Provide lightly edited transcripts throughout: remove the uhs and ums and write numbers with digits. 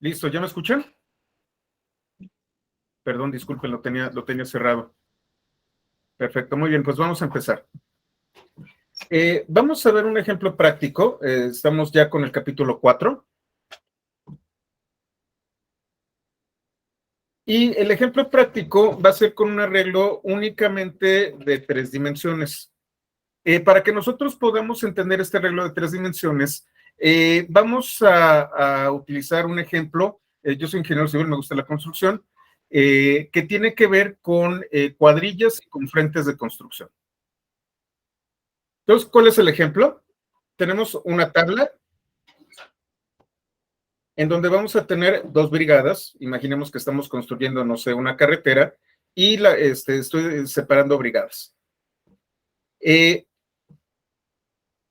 Listo, ¿ya me escuchan? Perdón, disculpen, lo tenía cerrado. Perfecto, muy bien, pues vamos a empezar. Vamos a ver un ejemplo práctico. Estamos ya con el capítulo 4. Y el ejemplo práctico va a ser con un arreglo únicamente de 3 dimensiones. Para que nosotros podamos entender este arreglo de 3 dimensiones, vamos a utilizar un ejemplo. Yo soy ingeniero civil, me gusta la construcción, que tiene que ver con cuadrillas y con frentes de construcción. Entonces, ¿cuál es el ejemplo? Tenemos una tabla en donde vamos a tener 2 brigadas. Imaginemos que estamos construyendo, no sé, una carretera y estoy separando brigadas.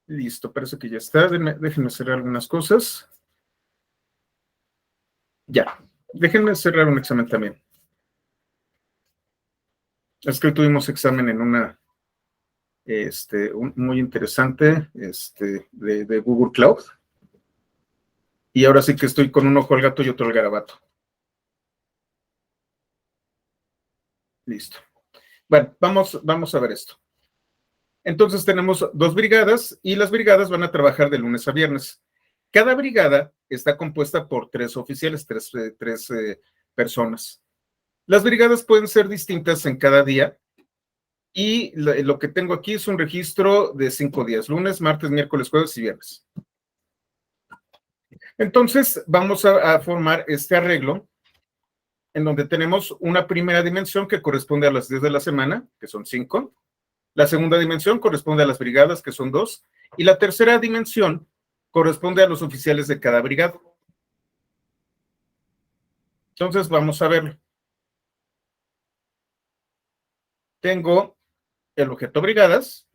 Listo, parece que ya está. Déjenme cerrar algunas cosas. Ya, déjenme cerrar un examen también. Es que hoy tuvimos examen en una, muy interesante, de Google Cloud. Y ahora sí que estoy con un ojo al gato y otro al garabato. Listo. Bueno, vamos a ver esto. Entonces tenemos 2 brigadas y las brigadas van a trabajar de lunes a viernes. Cada brigada está compuesta por 3 oficiales, tres personas. Las brigadas pueden ser distintas en cada día y lo que tengo aquí es un registro de 5 días, lunes, martes, miércoles, jueves y viernes. Entonces vamos a formar este arreglo en donde tenemos una primera dimensión que corresponde a las 10 de la semana, que son 5. La segunda dimensión corresponde a las brigadas, que son 2. Y la tercera dimensión corresponde a los oficiales de cada brigada. Entonces, vamos a verlo. Tengo el objeto brigadas.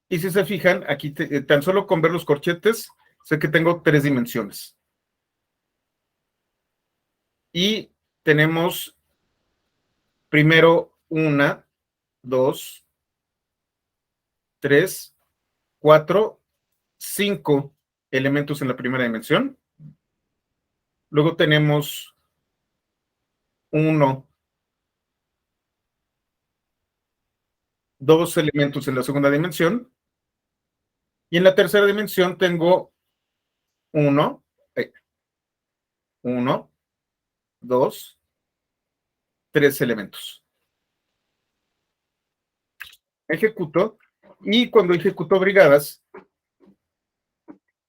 Y si se fijan, aquí tan solo con ver los corchetes, sé que tengo 3 dimensiones. Y tenemos primero 1, 2, 3, 4, 5 elementos en la primera dimensión. Luego tenemos 1, 2 elementos en la segunda dimensión. Y en la tercera dimensión tengo 1, 2, 3 elementos. Ejecuto y cuando ejecuto brigadas,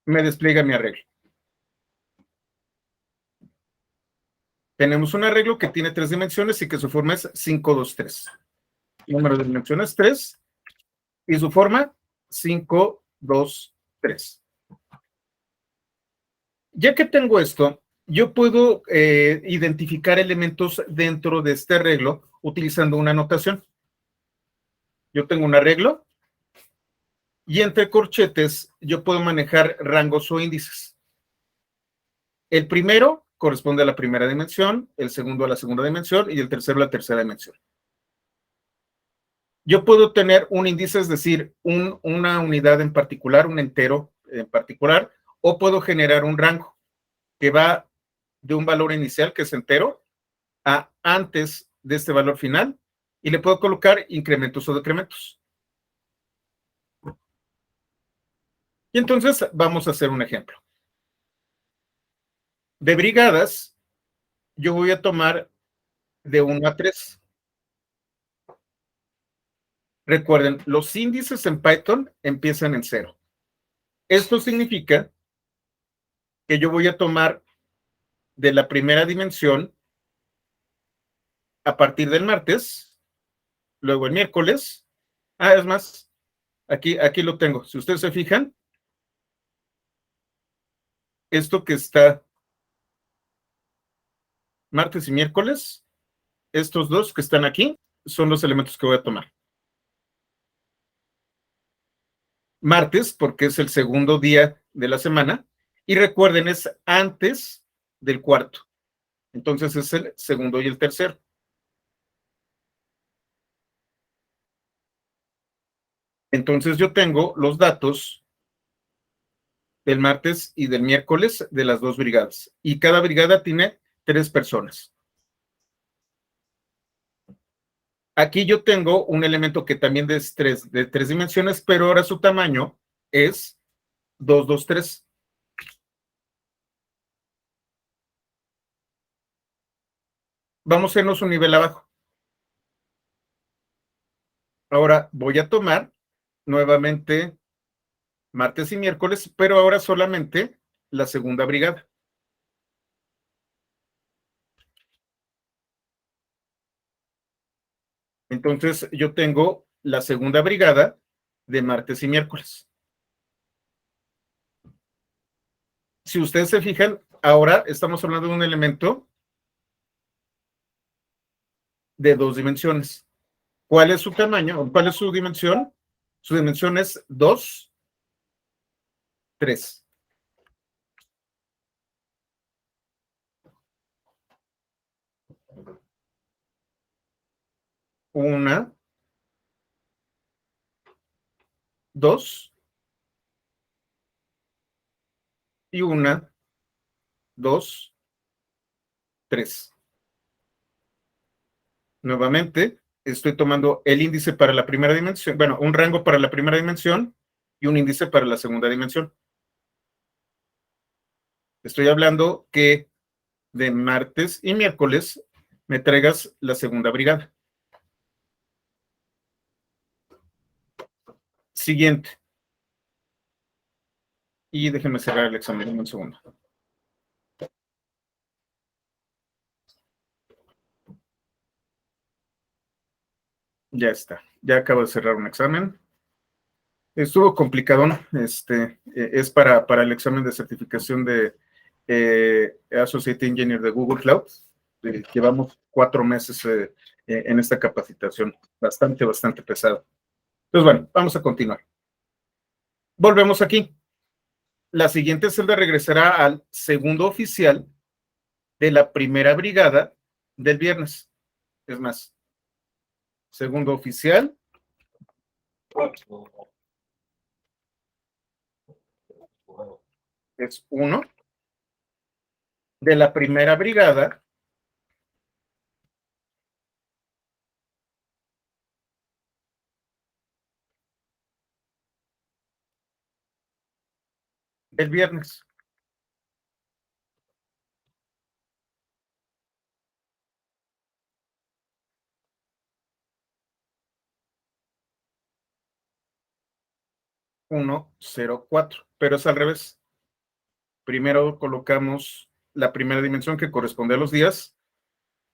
me despliega mi arreglo. Tenemos un arreglo que tiene 3 dimensiones y que su forma es 5, 2, 3. Número de dimensiones 3 y su forma 5, 2, 3. Ya que tengo esto, yo puedo identificar elementos dentro de este arreglo utilizando una notación. Yo tengo un arreglo y entre corchetes yo puedo manejar rangos o índices. El primero corresponde a la primera dimensión, el segundo a la segunda dimensión y el tercero a la tercera dimensión. Yo puedo tener un índice, es decir, una unidad en particular, un entero en particular, o puedo generar un rango que va de un valor inicial, que es entero, a antes de este valor final, y le puedo colocar incrementos o decrementos. Y entonces vamos a hacer un ejemplo. De brigadas, yo voy a tomar de 1 a 3. Recuerden, los índices en Python empiezan en 0. Esto significa que yo voy a tomar de la primera dimensión a partir del martes, luego el miércoles. Es más, aquí lo tengo. Si ustedes se fijan, esto que está martes y miércoles, estos dos que están aquí, son los elementos que voy a tomar. Martes, porque es el segundo día de la semana, y recuerden, es antes del cuarto. Entonces es el segundo y el tercero. Entonces yo tengo los datos del martes y del miércoles de las 2 brigadas. Y cada brigada tiene 3 personas. Aquí yo tengo un elemento que también es de 3 dimensiones, pero ahora su tamaño es 2, 2, 3. Vamos a irnos un nivel abajo. Ahora voy a tomar nuevamente martes y miércoles, pero ahora solamente la segunda brigada. Entonces yo tengo la segunda brigada de martes y miércoles. Si ustedes se fijan, ahora estamos hablando de un elemento de 2 dimensiones. ¿Cuál es su tamaño? ¿Cuál es su dimensión? Su dimensión es 2, 3. Una, dos, y una, dos, tres. Nuevamente, estoy tomando el índice para la primera dimensión, bueno, un rango para la primera dimensión y un índice para la segunda dimensión. Estoy hablando que de martes y miércoles me traigas la segunda brigada. Siguiente. Y déjenme cerrar el examen un segundo. Ya está. Ya acabo de cerrar un examen. Estuvo complicado, ¿no? Es para el examen de certificación de Associate Engineer de Google Cloud. Llevamos 4 meses en esta capacitación. Bastante pesado. Entonces, bueno, vamos a continuar. Volvemos aquí. La siguiente celda regresará al segundo oficial de la primera brigada del viernes. Es más, segundo oficial es 1 de la primera brigada del viernes. Uno, 0, 4, pero es al revés. Primero colocamos la primera dimensión que corresponde a los días,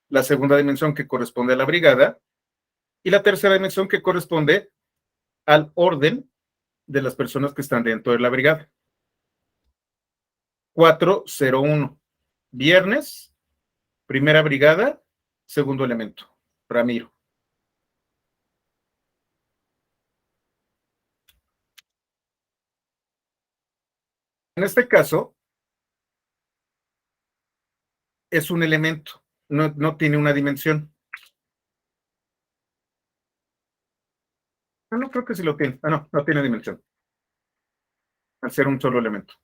la segunda dimensión que corresponde a la brigada y la tercera dimensión que corresponde al orden de las personas que están dentro de la brigada. 401. Viernes, primera brigada, segundo elemento. Ramiro. En este caso, es un elemento, no tiene una dimensión. No creo que sí lo tiene. No tiene dimensión. Al ser un solo elemento.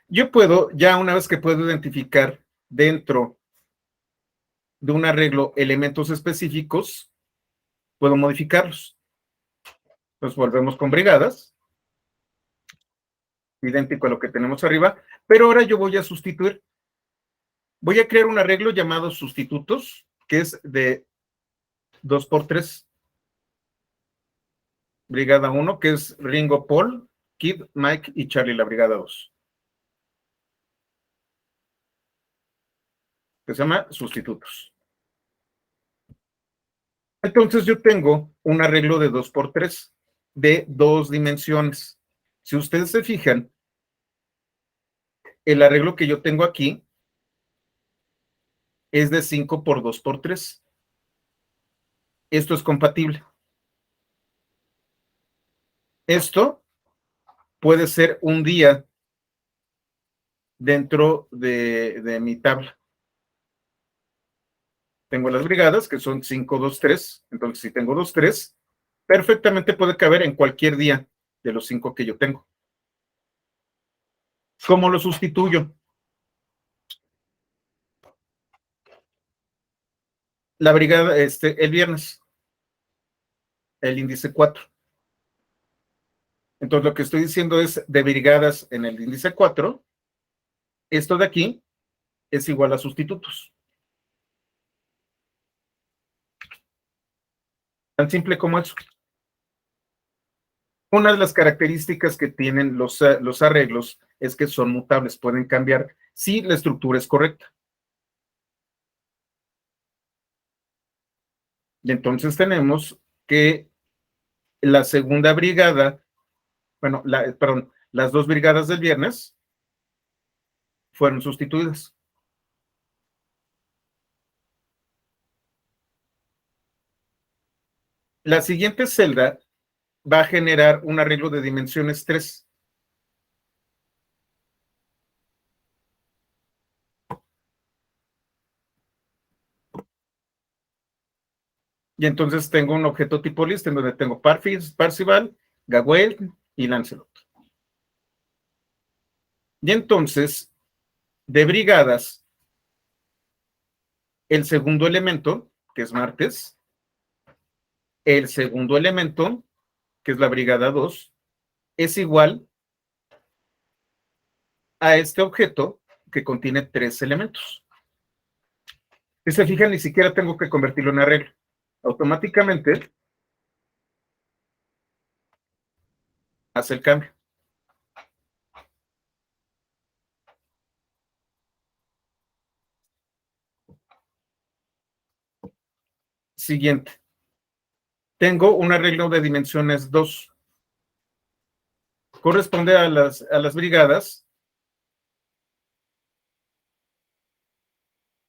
Yo puedo, ya una vez que puedo identificar dentro de un arreglo elementos específicos, puedo modificarlos. Entonces volvemos con brigadas, idéntico a lo que tenemos arriba, pero ahora yo voy a sustituir. Voy a crear un arreglo llamado sustitutos, que es de 2x3. Brigada 1, que es Ringo, Paul, Kid, Mike y Charlie, la brigada 2. Que se llama sustitutos. Entonces yo tengo un arreglo de 2x3 de 2 dimensiones. Si ustedes se fijan, el arreglo que yo tengo aquí es de 5x2x3. Esto es compatible. Esto puede ser un día dentro de mi tabla. Tengo las brigadas que son 5, 2, 3. Entonces, si tengo 2, 3, perfectamente puede caber en cualquier día de los 5 que yo tengo. ¿Cómo lo sustituyo? La brigada, el viernes, el índice 4. Entonces, lo que estoy diciendo es de brigadas en el índice 4, esto de aquí es igual a sustitutos. Tan simple como eso. Una de las características que tienen los arreglos es que son mutables, pueden cambiar si la estructura es correcta. Y entonces tenemos que la segunda brigada, bueno, perdón, las 2 brigadas del viernes fueron sustituidas. La siguiente celda va a generar un arreglo de dimensiones 3. Y entonces tengo un objeto tipo list en donde tengo Parzival, Gawain y Lancelot. Y entonces, de brigadas, el segundo elemento, que es martes, el segundo elemento, que es la brigada 2, es igual a este objeto que contiene 3 elementos. Si se fijan, ni siquiera tengo que convertirlo en arreglo. Automáticamente hace el cambio. Siguiente. Tengo un arreglo de dimensiones 2. Corresponde a las brigadas.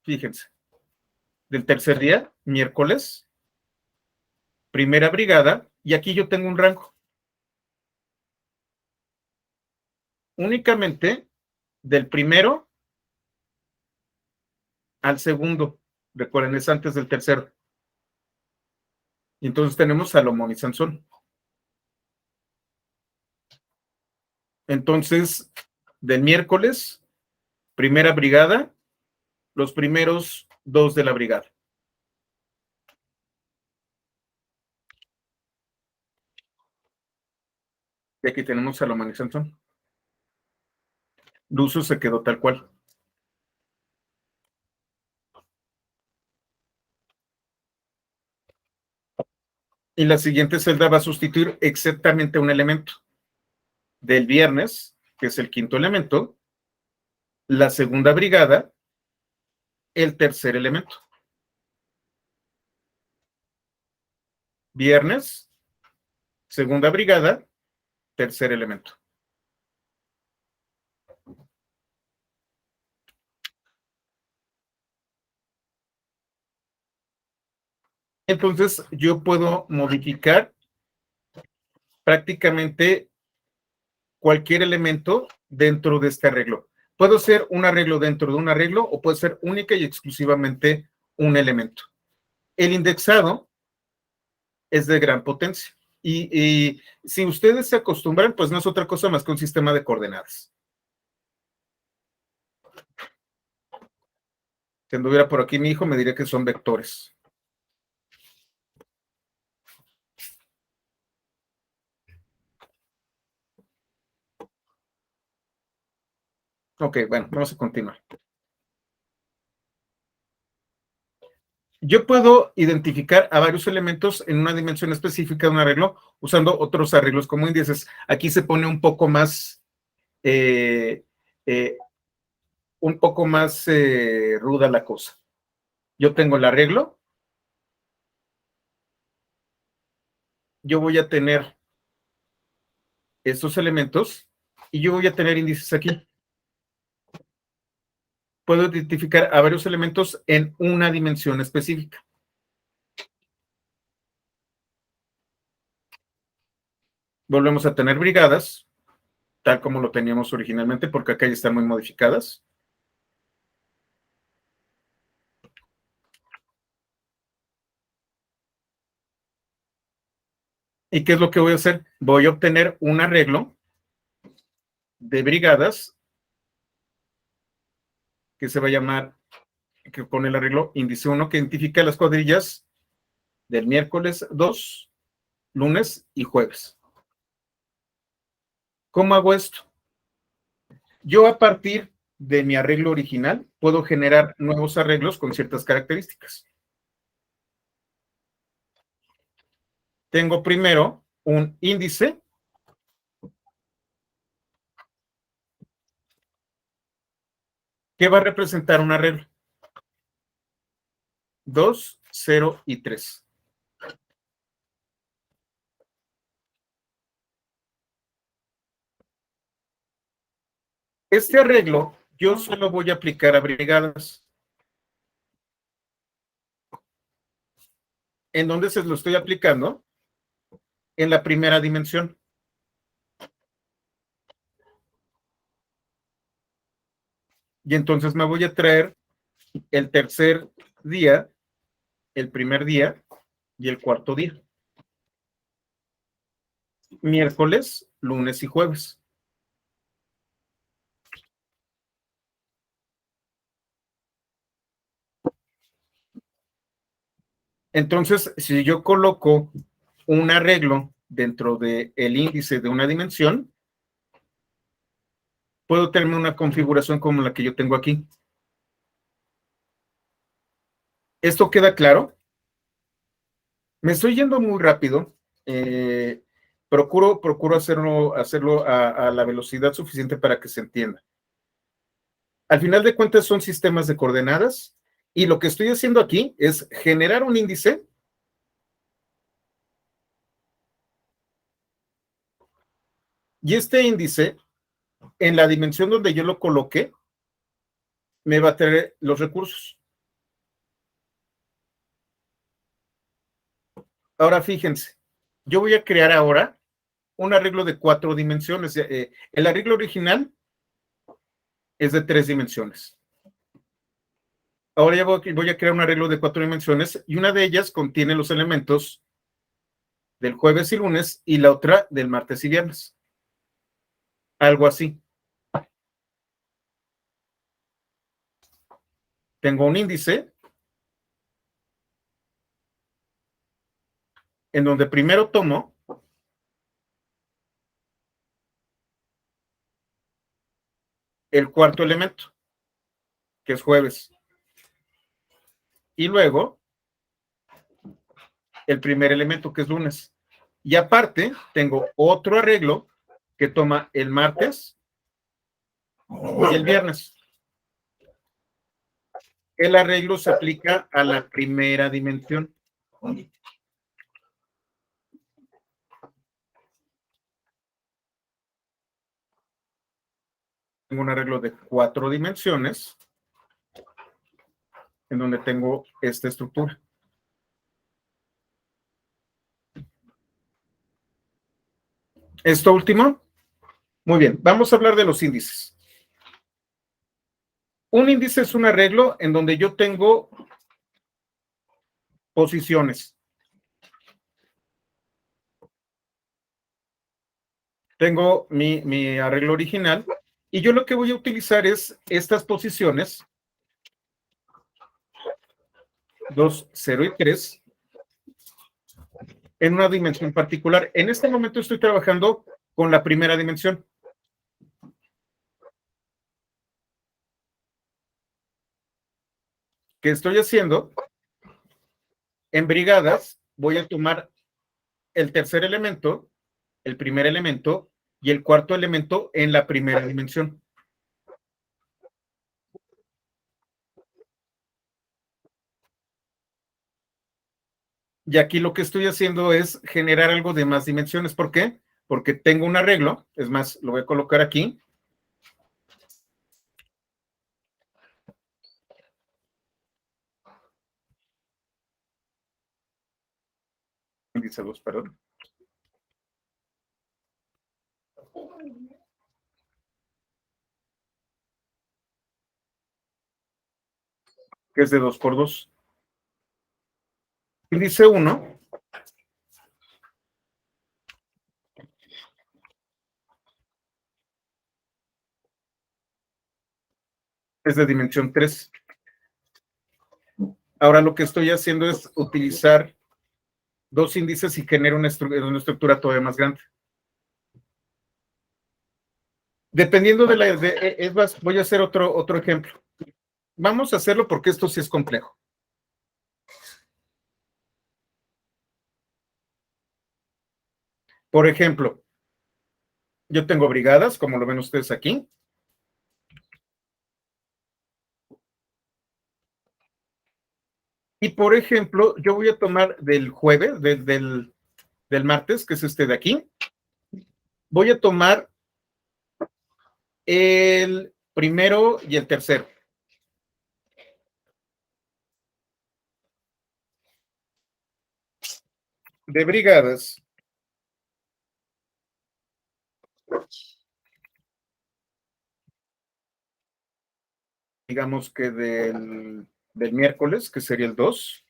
Fíjense. Del tercer día, miércoles, primera brigada, y aquí yo tengo un rango. Únicamente del primero al segundo. Recuerden, es antes del tercero. Y entonces tenemos Salomón y Sansón. Entonces, del miércoles, primera brigada, los primeros 2 de la brigada. Y aquí tenemos Salomón y Sansón. Lucio se quedó tal cual. Y la siguiente celda va a sustituir exactamente un elemento. Del viernes, que es el quinto elemento, la segunda brigada, el tercer elemento. Viernes, segunda brigada, tercer elemento. Entonces, yo puedo modificar prácticamente cualquier elemento dentro de este arreglo. Puedo hacer un arreglo dentro de un arreglo o puede ser única y exclusivamente un elemento. El indexado es de gran potencia. Y si ustedes se acostumbran, pues no es otra cosa más que un sistema de coordenadas. Si anduviera por aquí mi hijo, me diría que son vectores. Ok, bueno, vamos a continuar. Yo puedo identificar a varios elementos en una dimensión específica de un arreglo usando otros arreglos como índices. Aquí se pone eh, eh, un poco más ruda la cosa. Yo tengo el arreglo, yo voy a tener estos elementos y yo voy a tener índices aquí. Puedo identificar a varios elementos en una dimensión específica. Volvemos a tener brigadas, tal como lo teníamos originalmente, porque acá ya están muy modificadas. ¿Y qué es lo que voy a hacer? Voy a obtener un arreglo de brigadas que se va a llamar, que con el arreglo índice 1, que identifica las cuadrillas del miércoles 2, lunes y jueves. ¿Cómo hago esto? Yo a partir de mi arreglo original puedo generar nuevos arreglos con ciertas características. Tengo primero un índice que va a representar un arreglo. 2, 0 y 3. Este arreglo yo solo voy a aplicar a brigadas. ¿En dónde se lo estoy aplicando? En la primera dimensión. Y entonces me voy a traer el tercer día, el primer día y el cuarto día. Miércoles, lunes y jueves. Entonces, si yo coloco un arreglo dentro del índice de una dimensión, puedo tener una configuración como la que yo tengo aquí. ¿Esto queda claro? Me estoy yendo muy rápido. Procuro hacerlo a la velocidad suficiente para que se entienda. Al final de cuentas son sistemas de coordenadas y lo que estoy haciendo aquí es generar un índice y este índice, en la dimensión donde yo lo coloqué, me va a traer los recursos. Ahora fíjense, yo voy a crear ahora un arreglo de 4 dimensiones. El arreglo original es de 3 dimensiones. Ahora ya voy a crear un arreglo de 4 dimensiones y una de ellas contiene los elementos del jueves y lunes y la otra del martes y viernes. Algo así. Tengo un índice en donde primero tomo el cuarto elemento, que es jueves, y luego el primer elemento, que es lunes. Y aparte, tengo otro arreglo que toma el martes y el viernes. El arreglo se aplica a la primera dimensión. Tengo un arreglo de 4 dimensiones en donde tengo esta estructura. Esto último, muy bien, vamos a hablar de los índices. Un índice es un arreglo en donde yo tengo posiciones. Tengo mi arreglo original y yo lo que voy a utilizar es estas posiciones, 2, 0 y 3, en una dimensión particular. En este momento estoy trabajando con la primera dimensión. ¿Qué estoy haciendo? En brigadas voy a tomar el tercer elemento, el primer elemento y el cuarto elemento en la primera dimensión. Y aquí lo que estoy haciendo es generar algo de más dimensiones. ¿Por qué? Porque tengo un arreglo, es más, lo voy a colocar aquí. Dice 2, perdón. Que es de 2 por 2. Índice 1 es de dimensión 3. Ahora lo que estoy haciendo es utilizar dos índices y genero una estructura todavía más grande. Dependiendo de la... es más, voy a hacer otro ejemplo. Vamos a hacerlo porque esto sí es complejo. Por ejemplo, yo tengo brigadas, como lo ven ustedes aquí. Y por ejemplo, yo voy a tomar del jueves, del martes, que es este de aquí, voy a tomar el primero y el tercero. De brigadas, digamos que del miércoles, que sería el 2.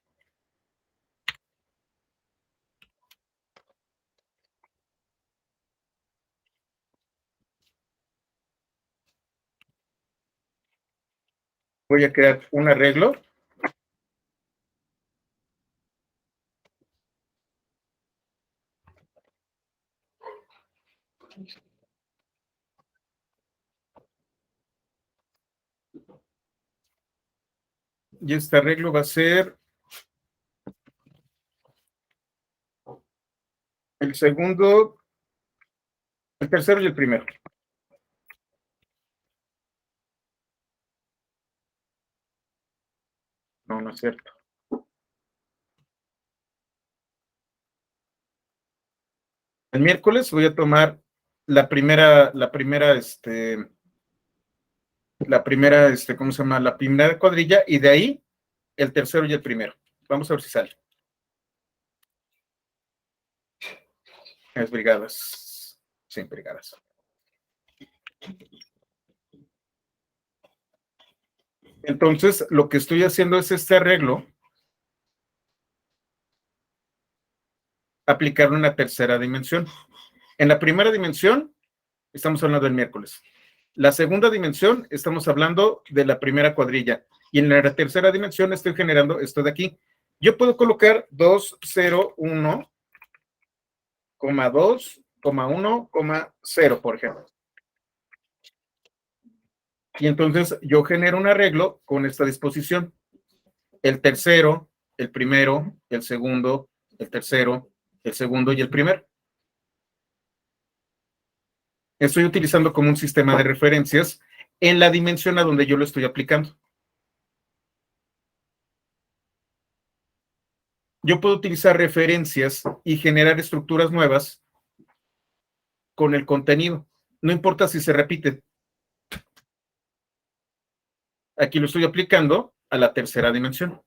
Voy a crear un arreglo. Y este arreglo va a ser el segundo, el tercero y el primero. No, no es cierto. El miércoles voy a tomar ¿cómo se llama? La primera cuadrilla y de ahí el tercero y el primero. Vamos a ver si sale. Es brigadas. Sí, brigadas. Entonces, lo que estoy haciendo es este arreglo, aplicarlo en la tercera dimensión. En la primera dimensión, estamos hablando del miércoles. La segunda dimensión, estamos hablando de la primera cuadrilla. Y en la tercera dimensión estoy generando esto de aquí. Yo puedo colocar 2, 0, 1, 2, 1, 0, por ejemplo. Y entonces yo genero un arreglo con esta disposición. El tercero, el primero, el segundo, el tercero, el segundo y el primero. Estoy utilizando como un sistema de referencias en la dimensión a donde yo lo estoy aplicando. Yo puedo utilizar referencias y generar estructuras nuevas con el contenido. No importa si se repite. Aquí lo estoy aplicando a la tercera dimensión.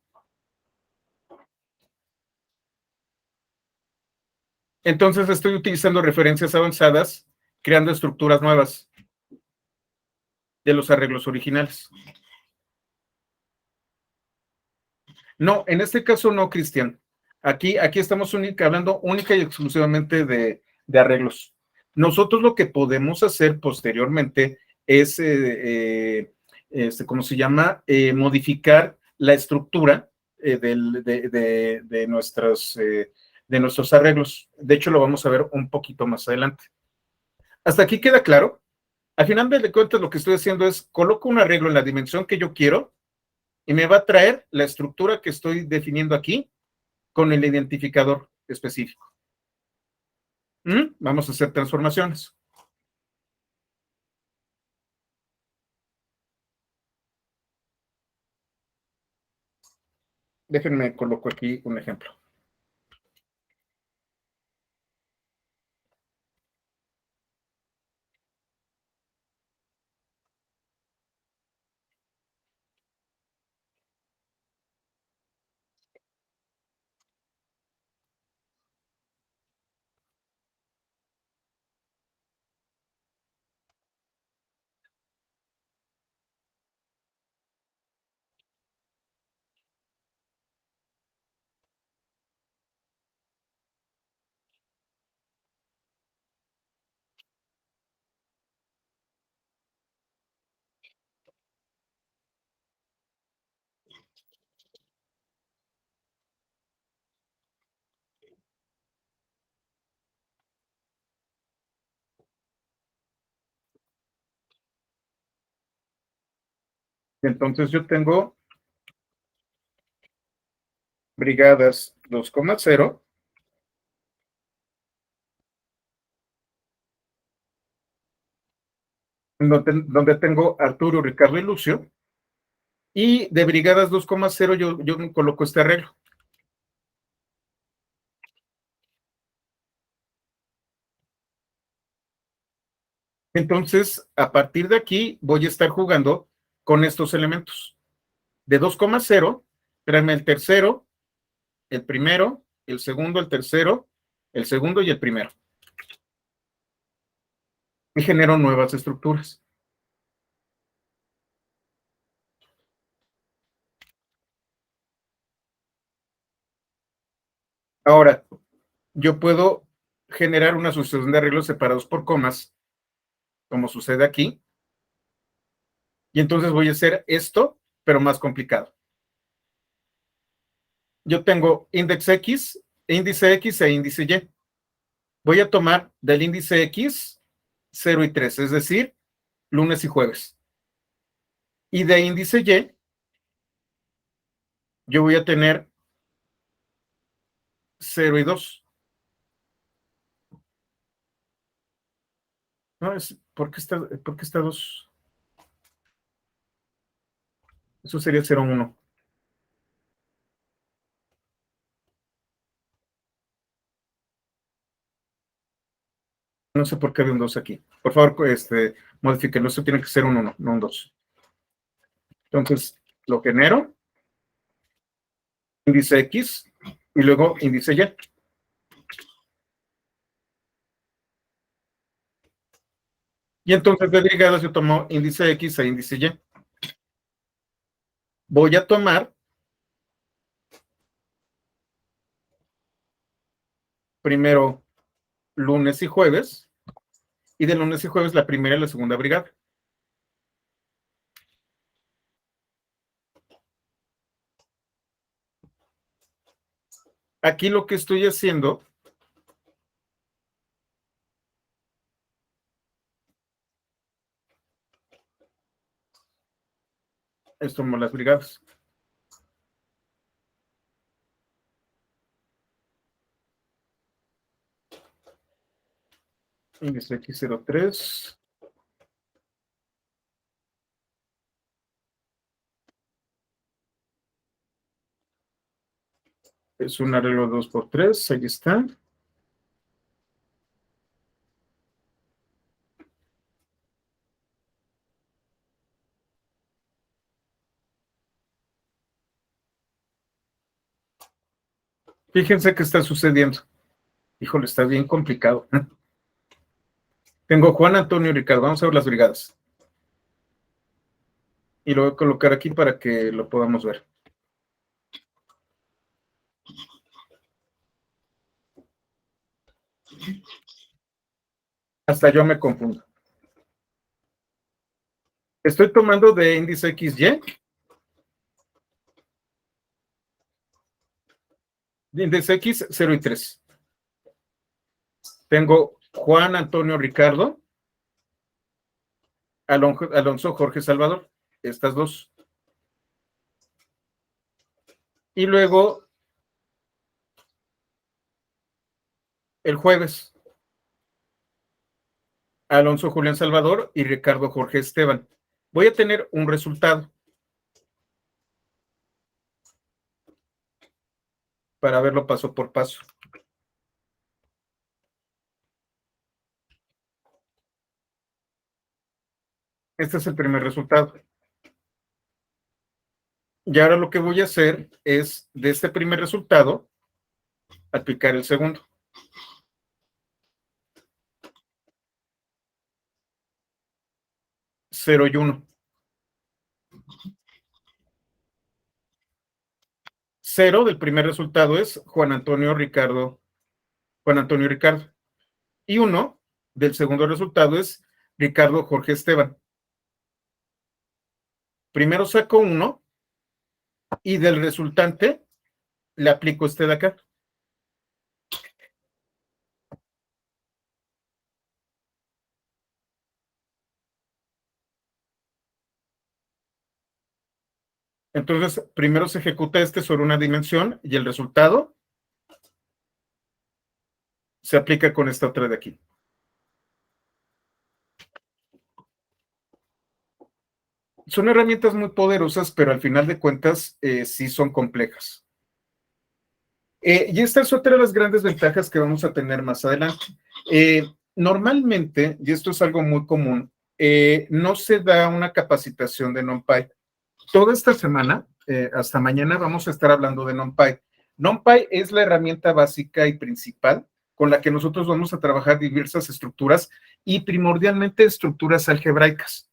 Entonces estoy utilizando referencias avanzadas, creando estructuras nuevas de los arreglos originales. No, en este caso no, Cristian. Aquí estamos hablando única y exclusivamente de arreglos. Nosotros lo que podemos hacer posteriormente es, ¿cómo se llama? Modificar la estructura de nuestros arreglos. De hecho, lo vamos a ver un poquito más adelante. ¿Hasta aquí queda claro? Al final de cuentas, lo que estoy haciendo es coloco un arreglo en la dimensión que yo quiero y me va a traer la estructura que estoy definiendo aquí con el identificador específico. Vamos a hacer transformaciones. Déjenme coloco aquí un ejemplo. Entonces yo tengo brigadas 2,0, donde tengo Arturo, Ricardo y Lucio, y de brigadas 2,0 yo coloco este arreglo. Entonces, a partir de aquí voy a estar jugando con estos elementos. De 2,0, tráeme el tercero, el primero, el segundo, el tercero, el segundo y el primero. Y genero nuevas estructuras. Ahora, yo puedo generar una sucesión de arreglos separados por comas, como sucede aquí, y entonces voy a hacer esto, pero más complicado. Yo tengo índice X e índice Y. Voy a tomar del índice X 0 y 3, es decir, lunes y jueves. Y de índice Y, yo voy a tener 0 y 2. No, ¿por qué está 2? Eso sería 0, 1. No sé por qué hay un 2 aquí. Por favor, modifíquenlo. Esto tiene que ser un 1, no un 2. Entonces, lo genero, índice X, y luego índice Y. Y entonces de brigadas yo tomo índice X e índice Y. Voy a tomar primero lunes y jueves, y de lunes y jueves la primera y la segunda brigada. Aquí lo que estoy haciendo es tomar las brigadas. Índice X03. Es un arreglo 2x3, ahí está. Fíjense qué está sucediendo. Híjole, está bien complicado. Tengo Juan Antonio y Ricardo. Vamos a ver las brigadas. Y lo voy a colocar aquí para que lo podamos ver. Hasta yo me confundo. Estoy tomando de índice XY, de índice X 0 y 3. Tengo Juan Antonio Ricardo, Alonso Jorge Salvador, estas dos. Y luego el jueves, Alonso Julián Salvador y Ricardo Jorge Esteban. Voy a tener un resultado para verlo paso por paso. Este es el primer resultado. Y ahora lo que voy a hacer es, de este primer resultado, aplicar el segundo. 0 y 1. 0 del primer resultado es Juan Antonio Ricardo. Juan Antonio Ricardo. Y 1 del segundo resultado es Ricardo Jorge Esteban. Primero saco 1 y del resultante le aplico este de acá. Entonces, primero se ejecuta este sobre una dimensión y el resultado se aplica con esta otra de aquí. Son herramientas muy poderosas, pero al final de cuentas sí son complejas. Y esta es otra de las grandes ventajas que vamos a tener más adelante. Normalmente, y esto es algo muy común, no se da una capacitación de NumPy. Toda esta semana, hasta mañana, vamos a estar hablando de NumPy. NumPy es la herramienta básica y principal con la que nosotros vamos a trabajar diversas estructuras y primordialmente estructuras algebraicas.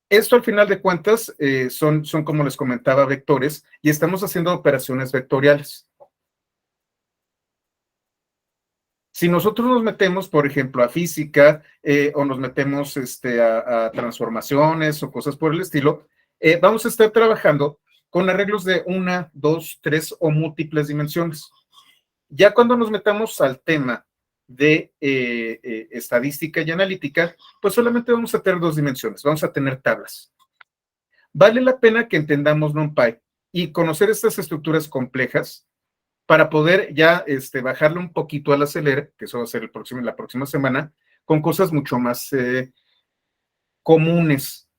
Esto al final de cuentas son, como les comentaba, vectores y estamos haciendo operaciones vectoriales. Si nosotros nos metemos, por ejemplo, a física o nos metemos a transformaciones o cosas por el estilo, vamos a estar trabajando con arreglos de una, dos, tres o múltiples dimensiones. Ya cuando nos metamos al tema de estadística y analítica, pues solamente vamos a tener dos dimensiones, vamos a tener tablas. Vale la pena que entendamos NumPy y conocer estas estructuras complejas para poder ya bajarle un poquito al acelere, que eso va a ser la próxima semana, con cosas mucho más comunes,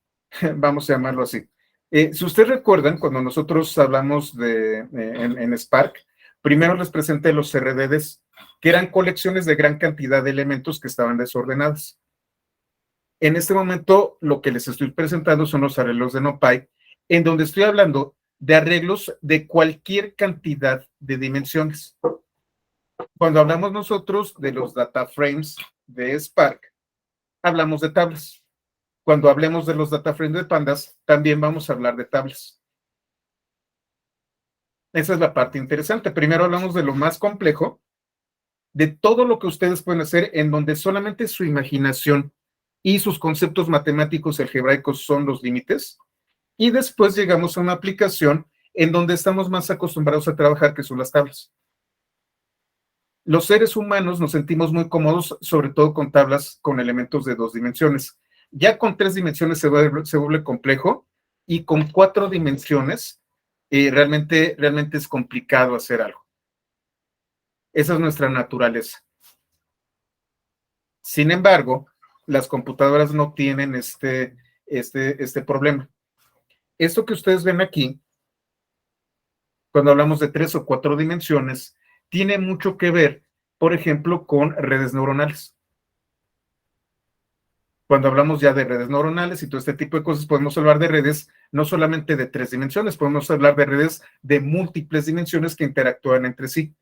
vamos a llamarlo así. Si ustedes recuerdan, cuando nosotros hablamos en Spark, primero les presenté los RDDs, que eran colecciones de gran cantidad de elementos que estaban desordenados. En este momento, lo que les estoy presentando son los arreglos de NumPy, en donde estoy hablando de arreglos de cualquier cantidad de dimensiones. Cuando hablamos nosotros de los data frames de Spark, hablamos de tablas. Cuando hablemos de los data frames de Pandas, también vamos a hablar de tablas. Esa es la parte interesante. Primero hablamos de lo más complejo, de todo lo que ustedes pueden hacer en donde solamente su imaginación y sus conceptos matemáticos y algebraicos son los límites. Y después llegamos a una aplicación en donde estamos más acostumbrados a trabajar, que son las tablas. Los seres humanos nos sentimos muy cómodos, sobre todo con tablas con elementos de 2 dimensiones. Ya con 3 dimensiones se vuelve complejo y con 4 dimensiones realmente es complicado hacer algo. Esa es nuestra naturaleza. Sin embargo, las computadoras no tienen este problema. Esto que ustedes ven aquí, cuando hablamos de 3 o 4 dimensiones, tiene mucho que ver, por ejemplo, con redes neuronales. Cuando hablamos ya de redes neuronales y todo este tipo de cosas, podemos hablar de redes no solamente de 3 dimensiones, podemos hablar de redes de múltiples dimensiones que interactúan entre sí.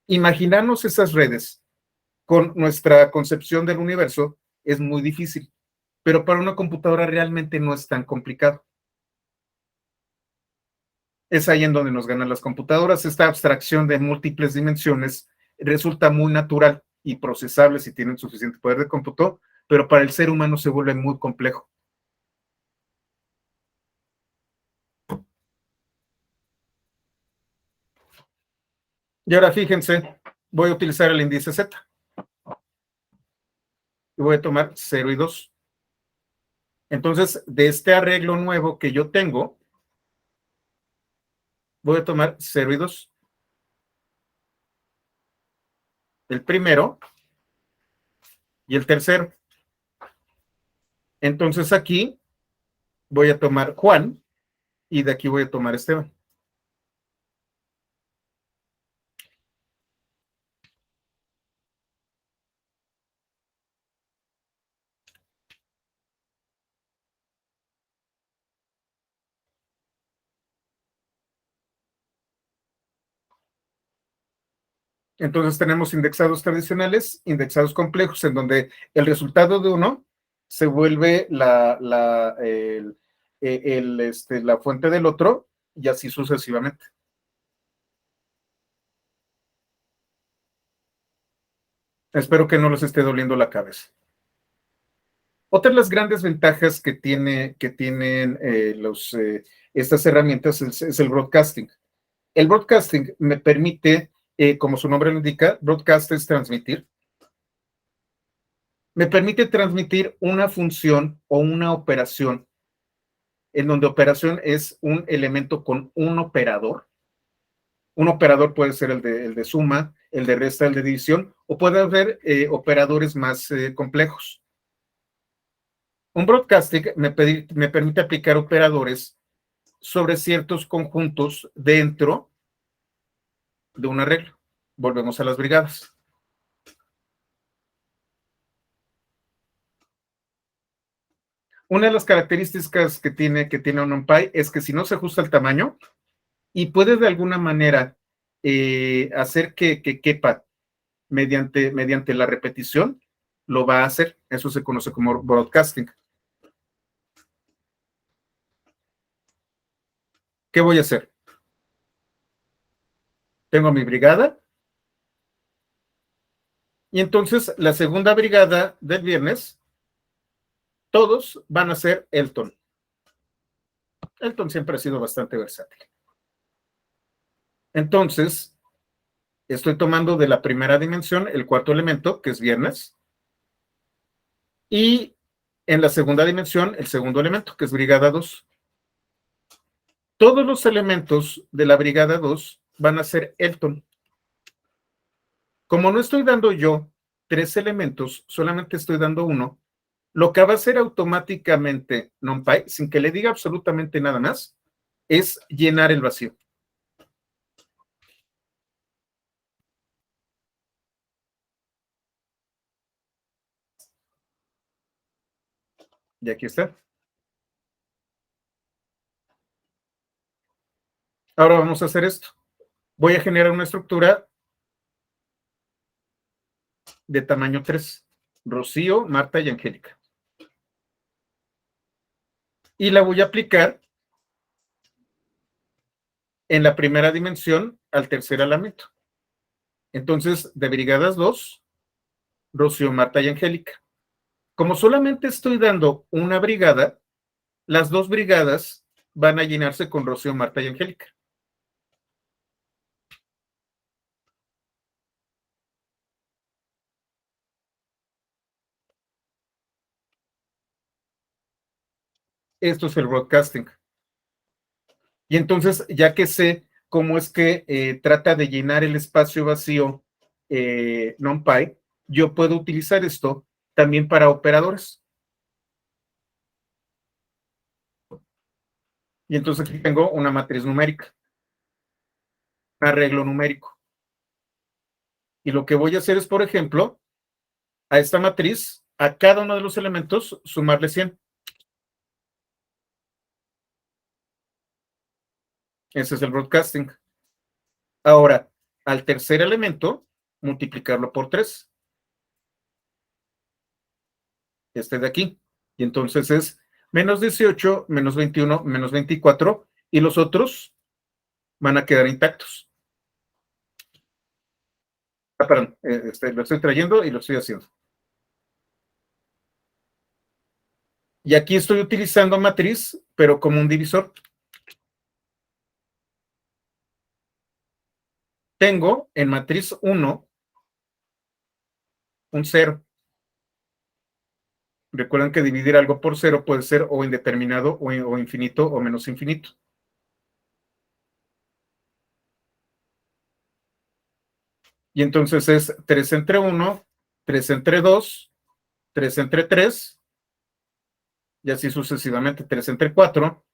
Imaginarnos esas redes con nuestra concepción del universo es muy difícil, pero para una computadora realmente no es tan complicado. Es ahí en donde nos ganan las computadoras. Esta abstracción de múltiples dimensiones resulta muy natural y procesable si tienen suficiente poder de cómputo, pero para el ser humano se vuelve muy complejo. Y ahora fíjense, voy a utilizar el índice Z. Y voy a tomar 0 y 2. Entonces, de este arreglo nuevo que yo tengo, voy a tomar 0 y 2. El primero y el tercero. Entonces aquí voy a tomar Juan y de aquí voy a tomar Esteban. Entonces tenemos indexados tradicionales, indexados complejos, en donde el resultado de uno se vuelve la fuente del otro y así sucesivamente. Espero que no les esté doliendo la cabeza. Otra de las grandes ventajas que tienen estas herramientas es el broadcasting. El broadcasting me permite, como su nombre lo indica, broadcast es transmitir. Me permite transmitir una función o una operación en donde operación es un elemento con un operador. Un operador puede ser el de suma, el de resta, el de división, o puede haber operadores más complejos. Un broadcasting me permite aplicar operadores sobre ciertos conjuntos dentro de un arreglo. Volvemos a las brigadas. Una de las características que tiene un NumPy es que si no se ajusta el tamaño y puede de alguna manera hacer que quepa mediante la repetición, lo va a hacer. Eso se conoce como broadcasting. ¿Qué voy a hacer? Tengo mi brigada y entonces la segunda brigada del viernes, todos van a ser Elton. Elton siempre ha sido bastante versátil. Entonces, estoy tomando de la primera dimensión el cuarto elemento, que es viernes, y en la segunda dimensión el segundo elemento, que es brigada 2. Todos los elementos de la brigada 2 van a ser Elton. Como no estoy dando yo 3 elementos, solamente estoy dando uno, lo que va a hacer automáticamente NumPy, sin que le diga absolutamente nada más, es llenar el vacío. Y aquí está. Ahora vamos a hacer esto. Voy a generar una estructura de tamaño 3. Rocío, Marta y Angélica. Y la voy a aplicar en la primera dimensión al tercer elemento. Entonces, de brigadas 2, Rocío, Marta y Angélica. Como solamente estoy dando una brigada, las dos brigadas van a llenarse con Rocío, Marta y Angélica. Esto es el broadcasting. Y entonces, ya que sé cómo es que trata de llenar el espacio vacío NumPy, yo puedo utilizar esto también para operadores. Y entonces aquí tengo una matriz numérica, un arreglo numérico. Y lo que voy a hacer es, por ejemplo, a esta matriz, a cada uno de los elementos, sumarle 100. Ese es el broadcasting. Ahora, al tercer elemento, multiplicarlo por 3. Este de aquí. Y entonces es menos 18, menos 21, menos 24, y los otros van a quedar intactos. Perdón, lo estoy trayendo y lo estoy haciendo. Y aquí estoy utilizando matriz, pero como un divisor. Tengo en matriz 1 un 0. Recuerden que dividir algo por 0 puede ser o indeterminado o infinito o menos infinito. Y entonces es 3 entre 1, 3 entre 2, 3 entre 3, y así sucesivamente, 3 entre 4,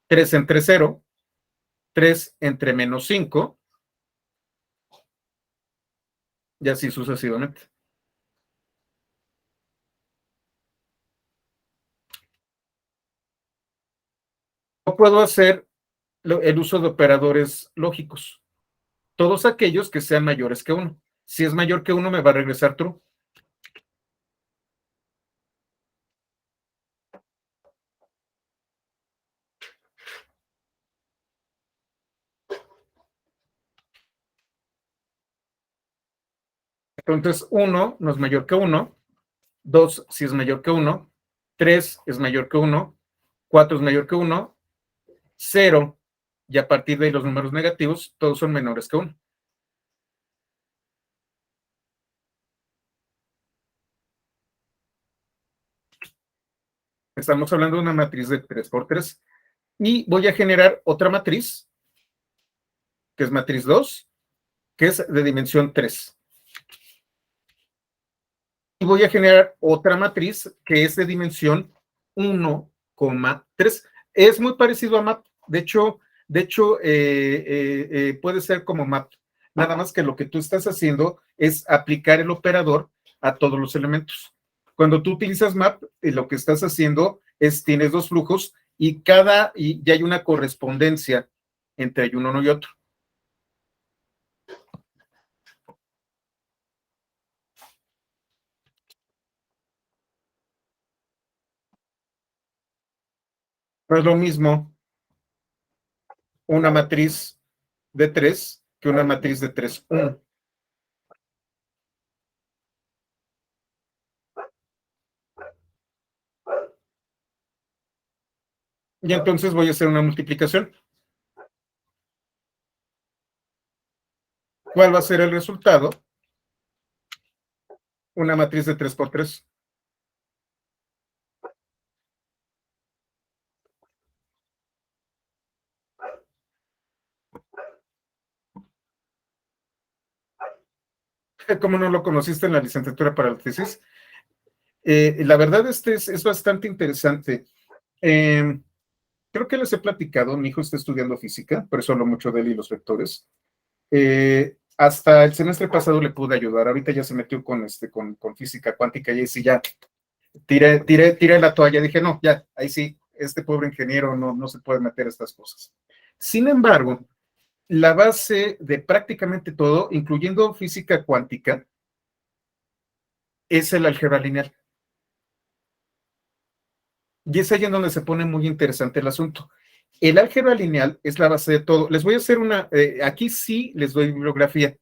3 entre 0, 3 entre menos 5, y así sucesivamente. No puedo hacer el uso de operadores lógicos, todos aquellos que sean mayores que 1. Si es mayor que 1, me va a regresar true. Entonces, 1 no es mayor que 1, 2 sí es mayor que 1, 3 es mayor que 1, 4 es mayor que 1, 0, y a partir de ahí los números negativos, todos son menores que 1. Estamos hablando de una matriz de 3 por 3. Y voy a generar otra matriz, que es matriz 2, que es de dimensión 3. Y voy a generar otra matriz que es de dimensión 1,3. Es muy parecido a map. De hecho, puede ser como map. Nada más que lo que tú estás haciendo es aplicar el operador a todos los elementos. Cuando tú utilizas map, lo que estás haciendo es tienes dos flujos y ya hay una correspondencia entre uno y otro. No es lo mismo una matriz de 3 que una matriz de 3, 1. Y entonces voy a hacer una multiplicación. ¿Cuál va a ser el resultado? Una matriz de 3 por 3. ¿Cómo no lo conociste en la licenciatura para la tesis? La verdad, es bastante interesante. Creo que les he platicado, mi hijo está estudiando física, por eso hablo mucho de él y los vectores. Hasta el semestre pasado le pude ayudar, ahorita ya se metió con física cuántica y ahí sí ya tiré la toalla, dije, no, ya, ahí sí, este pobre ingeniero no se puede meter a estas cosas. Sin embargo, la base de prácticamente todo, incluyendo física cuántica, es el álgebra lineal. Y es ahí en donde se pone muy interesante el asunto. El álgebra lineal es la base de todo. Les voy a hacer aquí sí les doy bibliografía.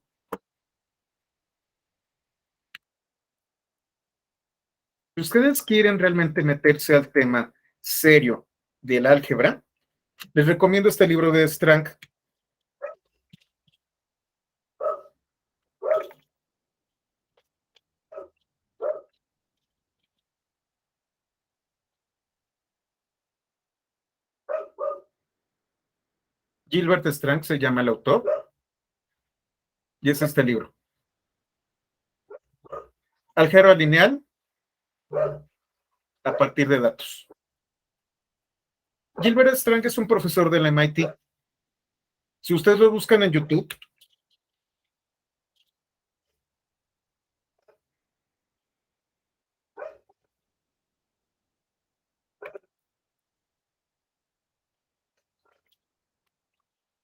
Si ustedes quieren realmente meterse al tema serio del álgebra, les recomiendo este libro de Strang. Gilbert Strang se llama el autor, y es este libro. Álgebra lineal a partir de datos. Gilbert Strang es un profesor del MIT. Si ustedes lo buscan en YouTube,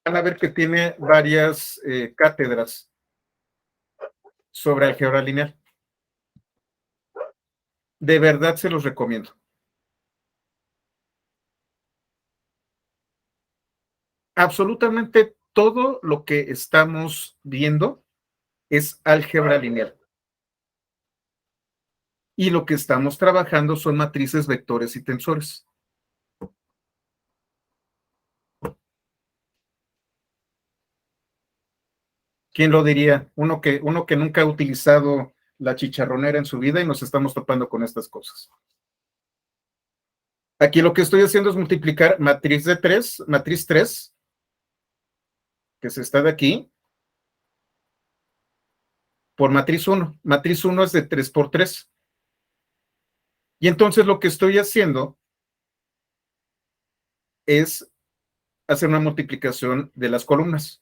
van a ver que tiene varias cátedras sobre álgebra lineal. De verdad se los recomiendo. Absolutamente todo lo que estamos viendo es álgebra lineal. Y lo que estamos trabajando son matrices, vectores y tensores. ¿Quién lo diría? Uno que nunca ha utilizado la chicharronera en su vida y nos estamos topando con estas cosas. Aquí lo que estoy haciendo es multiplicar matriz 3, que es esta de aquí, por matriz 1. Matriz 1 es de 3 por 3. Y entonces lo que estoy haciendo es hacer una multiplicación de las columnas.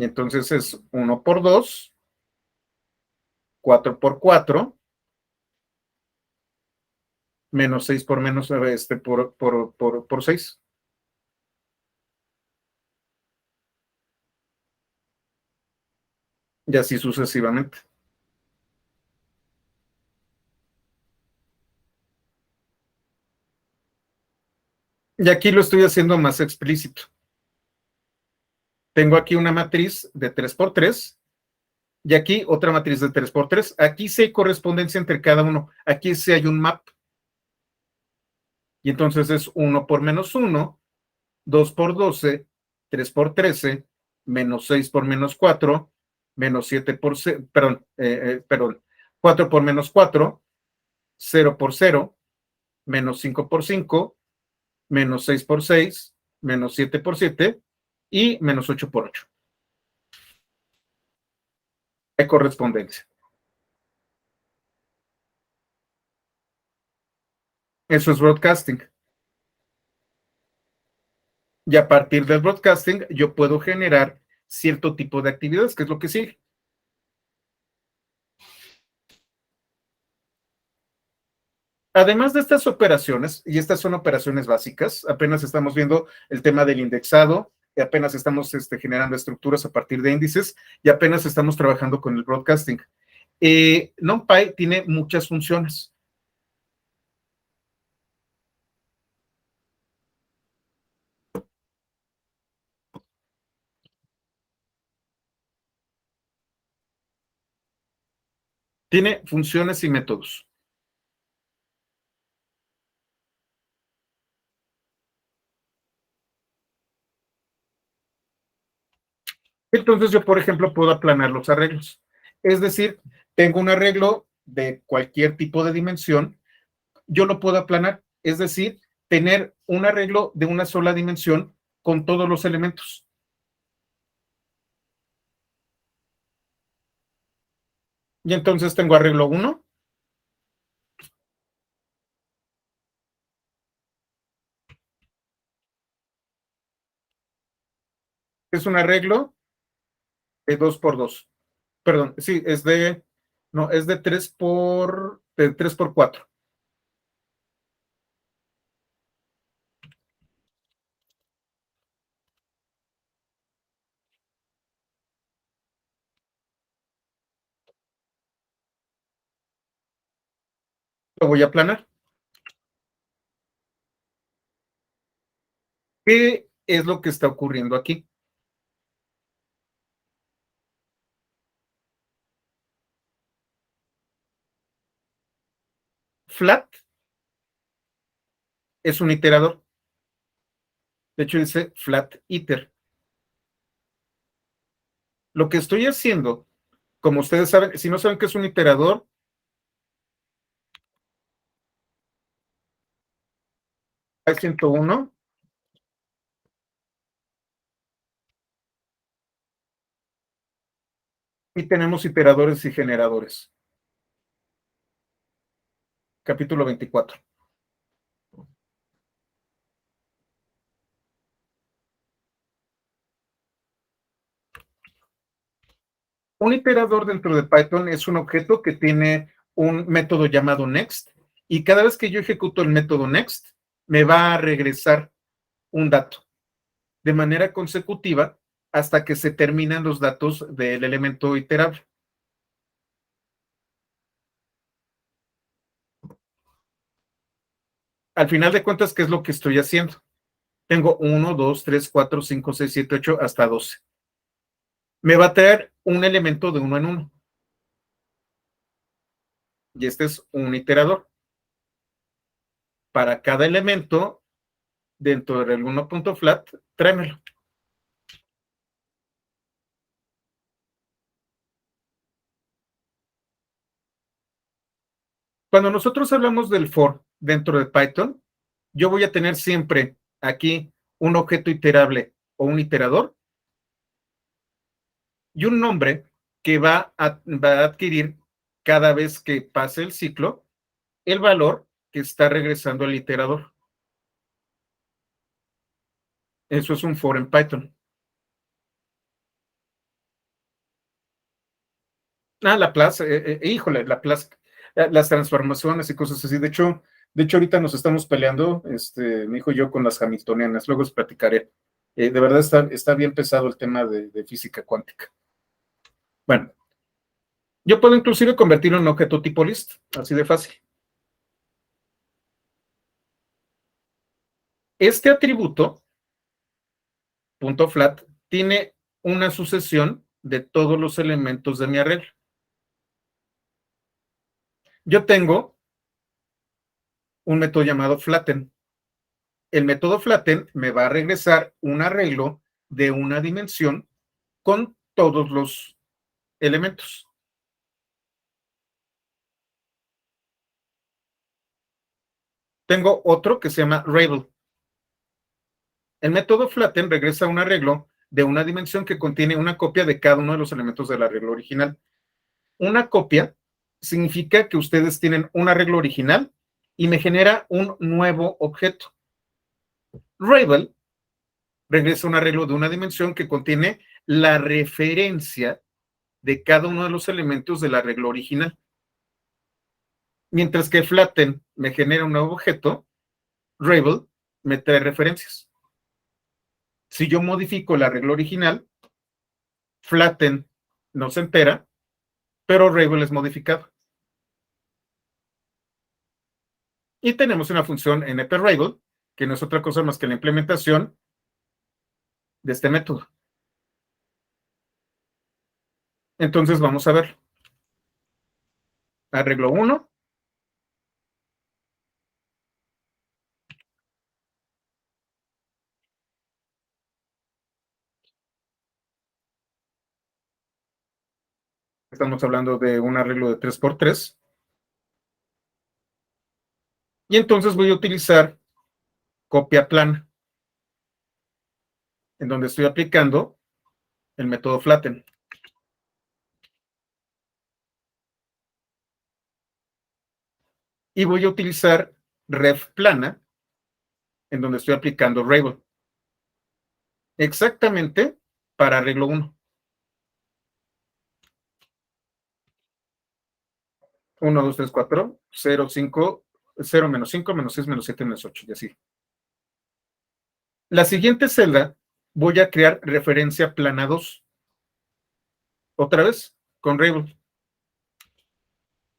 Y entonces es 1 por 2, 4 por 4, menos 6 por menos por 6. Y así sucesivamente. Y aquí lo estoy haciendo más explícito. Tengo aquí una matriz de 3 por 3 y aquí otra matriz de 3 por 3. Aquí sí hay correspondencia entre cada uno. Aquí sí hay un map. Y entonces es 1 por menos 1, 2 por 12, 3 por 13 menos 6 por menos 4, menos 7 por, perdón, 4 por menos 4, 0 por 0, menos 5 por 5, menos 6 por 6, menos 7 por 7 y menos 8 por 8. Hay correspondencia. Eso es broadcasting. Y a partir del broadcasting yo puedo generar cierto tipo de actividades, que es lo que sigue. Además de estas operaciones, y estas son operaciones básicas, apenas estamos viendo el tema del indexado, y apenas estamos generando estructuras a partir de índices, y apenas estamos trabajando con el broadcasting. NumPy tiene muchas funciones. Tiene funciones y métodos. Entonces yo, por ejemplo, puedo aplanar los arreglos. Es decir, tengo un arreglo de cualquier tipo de dimensión, yo lo puedo aplanar. Es decir, tener un arreglo de una sola dimensión con todos los elementos. Y entonces tengo arreglo 1. Es un arreglo de 2 por 2. Perdón, sí, no, es de 3 por 4. Lo voy a aplanar. ¿Qué es lo que está ocurriendo aquí? Flat es un iterador. De hecho, dice flat iter. Lo que estoy haciendo, como ustedes saben, si no saben qué es un iterador, hay 101 y tenemos iteradores y generadores. Capítulo 24. Un iterador dentro de Python es un objeto que tiene un método llamado next y cada vez que yo ejecuto el método next, me va a regresar un dato de manera consecutiva hasta que se terminan los datos del elemento iterable. Al final de cuentas, ¿qué es lo que estoy haciendo? Tengo 1, 2, 3, 4, 5, 6, 7, 8, hasta 12. Me va a traer un elemento de uno en uno. Y este es un iterador. Para cada elemento, dentro del 1.flat, tráemelo. Cuando nosotros hablamos del for dentro de Python, yo voy a tener siempre aquí un objeto iterable o un iterador y un nombre que va a adquirir cada vez que pase el ciclo el valor que está regresando al iterador. Eso es un for en Python. La plaza, híjole, la plaza, las transformaciones y cosas así. De hecho, ahorita nos estamos peleando, mi hijo y yo, con las hamiltonianas. Luego os platicaré. De verdad está bien pesado el tema de física cuántica. Bueno, yo puedo inclusive convertirlo en un objeto tipo list, así de fácil. Este atributo, punto flat, tiene una sucesión de todos los elementos de mi arreglo. Yo tengo un método llamado flatten. El método flatten me va a regresar un arreglo de una dimensión con todos los elementos. Tengo otro que se llama Rabel. El método flatten regresa a un arreglo de una dimensión que contiene una copia de cada uno de los elementos del arreglo original. Una copia significa que ustedes tienen un arreglo original y me genera un nuevo objeto. Rabel regresa a un arreglo de una dimensión que contiene la referencia de cada uno de los elementos del arreglo original. Mientras que flatten me genera un nuevo objeto, Rabel me trae referencias. Si yo modifico el arreglo original, flatten no se entera, pero Rabel es modificado. Y tenemos una función npRabel, que no es otra cosa más que la implementación de este método. Entonces vamos a ver. Arreglo 1. Estamos hablando de un arreglo de 3x3. Y entonces voy a utilizar copia plana, en donde estoy aplicando el método flatten. Y voy a utilizar ref plana, en donde estoy aplicando Rabel. Exactamente para arreglo 1. 1, 2, 3, 4, 0, 5, 0, menos 5, menos 6, menos 7, menos 8, y así. La siguiente celda voy a crear referencia plana 2. Otra vez, con Rabel.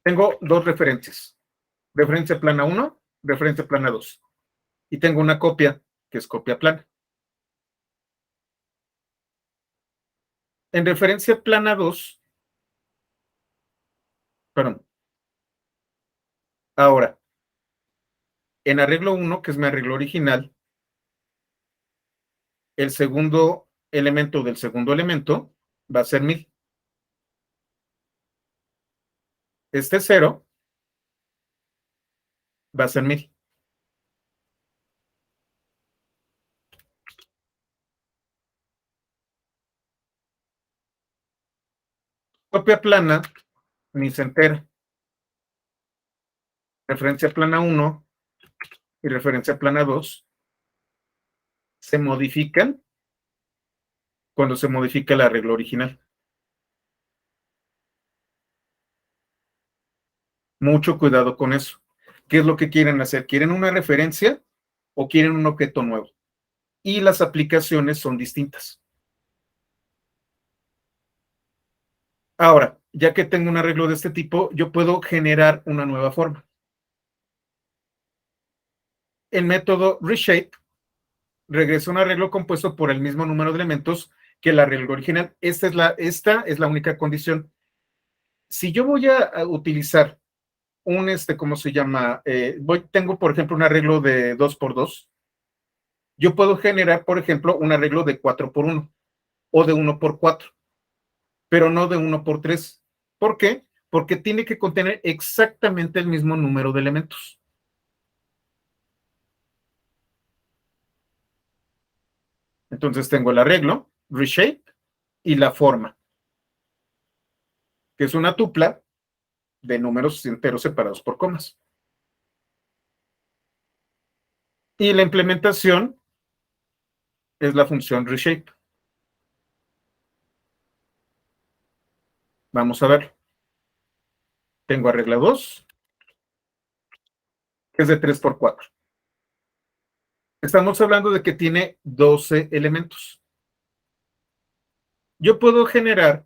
Tengo dos referencias. Referencia plana 1, referencia plana 2. Y tengo una copia, que es copia plana. En referencia plana 2, perdón. Ahora, en arreglo 1, que es mi arreglo original, el segundo elemento del segundo elemento va a ser 1000. Este 0 va a ser 1000. Copia plana ni se entera. Referencia plana 1 y referencia plana 2 se modifican cuando se modifica el arreglo original. Mucho cuidado con eso. ¿Qué es lo que quieren hacer? ¿Quieren una referencia o quieren un objeto nuevo? Y las aplicaciones son distintas. Ahora, ya que tengo un arreglo de este tipo, yo puedo generar una nueva forma. El método reshape regresa un arreglo compuesto por el mismo número de elementos que el arreglo original. Esta es la única condición. Si yo voy a utilizar un, ¿cómo se llama? Tengo, por ejemplo, un arreglo de 2x2. Yo puedo generar, por ejemplo, un arreglo de 4x1 o de 1x4, pero no de 1x3. ¿Por qué? Porque tiene que contener exactamente el mismo número de elementos. Entonces tengo el arreglo, reshape, y la forma, que es una tupla de números enteros separados por comas. Y la implementación es la función reshape. Vamos a ver. Tengo arregla 2, que es de 3x4. Estamos hablando de que tiene 12 elementos. Yo puedo generar